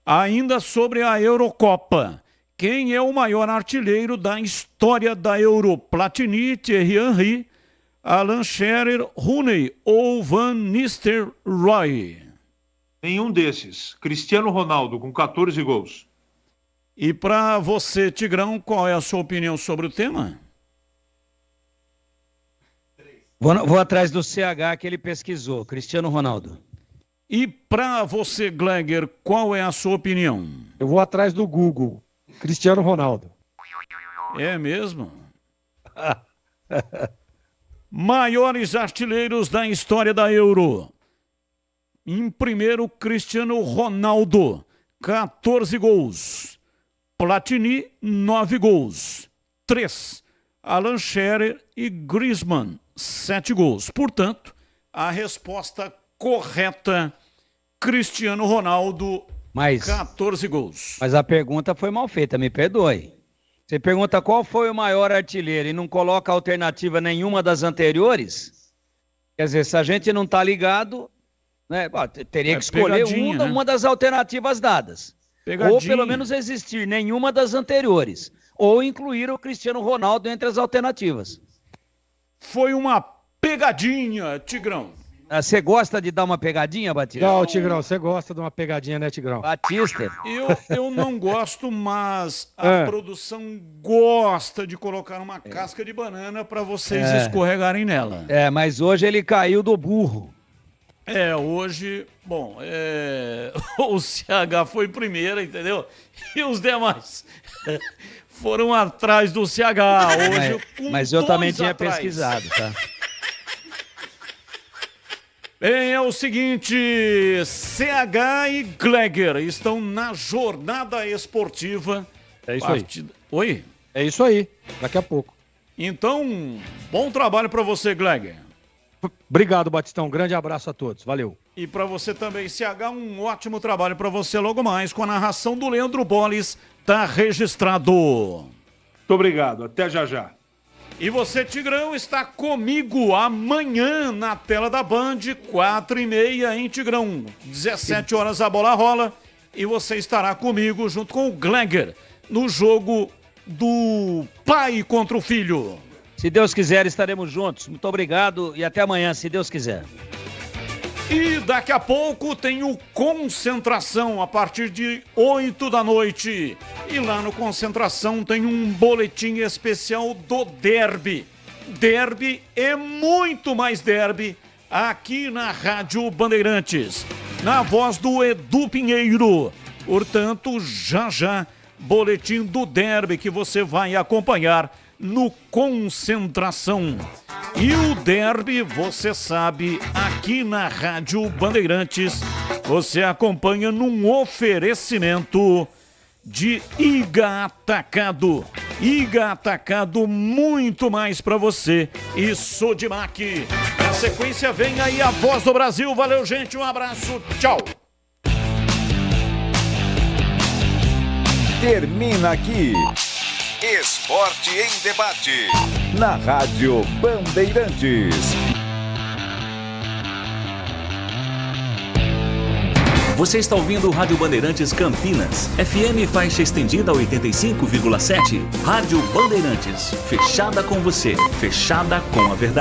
Ainda sobre a Eurocopa, quem é o maior artilheiro da história da Euro? Platini, Thierry Henry, Alan Shearer, Rooney ou Van Nistelrooy? Nenhum desses. Cristiano Ronaldo, com 14 gols. E para você, Tigrão, qual é a sua opinião sobre o tema? Vou atrás do CH que ele pesquisou, Cristiano Ronaldo. E para você, Gleger, qual é a sua opinião? Eu vou atrás do Google, Cristiano Ronaldo. É mesmo? Maiores artilheiros da história da Euro. Em primeiro, Cristiano Ronaldo, 14 gols. Platini, 9 gols. 3. Alan Shearer e Griezmann, 7 gols. Portanto, a resposta correta, Cristiano Ronaldo, 14 gols. Mas a pergunta foi mal feita, me perdoe. Você pergunta qual foi o maior artilheiro e não coloca alternativa nenhuma das anteriores? Quer dizer, se a gente não está ligado, né, teria que escolher uma das alternativas dadas. Ou pelo menos existir nenhuma das anteriores. Ou incluir o Cristiano Ronaldo entre as alternativas. Foi uma pegadinha, Tigrão. Você gosta de dar uma pegadinha, Batista? Não, Tigrão, você gosta de uma pegadinha, né, Tigrão? Batista. Eu não gosto, mas a produção gosta de colocar uma casca de banana para vocês escorregarem nela. Mas hoje ele caiu do burro. Hoje, bom, o CH foi primeiro, entendeu? E os demais foram atrás do CH. Hoje, mas eu também tinha pesquisado, tá? Bem, é o seguinte, CH e Gleger estão na jornada esportiva. É isso aí. Oi? É isso aí, daqui a pouco. Então, bom trabalho para você, Gleger. Obrigado, Batistão. Grande abraço a todos. Valeu. E para você também, CH, um ótimo trabalho para você logo mais com a narração do Leandro Bolles. Tá registrado. Muito obrigado. Até já já. E você, Tigrão, está comigo amanhã na tela da Band, 4h30, hein, Tigrão? 17 horas a bola rola e você estará comigo junto com o Gleger no jogo do pai contra o filho. Se Deus quiser, estaremos juntos. Muito obrigado e até amanhã, se Deus quiser. E daqui a pouco tem o Concentração, a partir de 8 da noite. E lá no Concentração tem um boletim especial do Derby. Derby é muito mais derby aqui na Rádio Bandeirantes. Na voz do Edu Pinheiro. Portanto, já, boletim do Derby que você vai acompanhar no Concentração. E o Derby, você sabe, aqui na Rádio Bandeirantes, você acompanha num oferecimento de Iga Atacado. Iga Atacado, muito mais para você. E Sodimac. Na sequência vem aí a Voz do Brasil. Valeu, gente, um abraço, tchau. Termina aqui Esporte em Debate na Rádio Bandeirantes. Você está ouvindo Rádio Bandeirantes Campinas, FM faixa estendida 85,7. Rádio Bandeirantes, fechada com você, fechada com a verdade.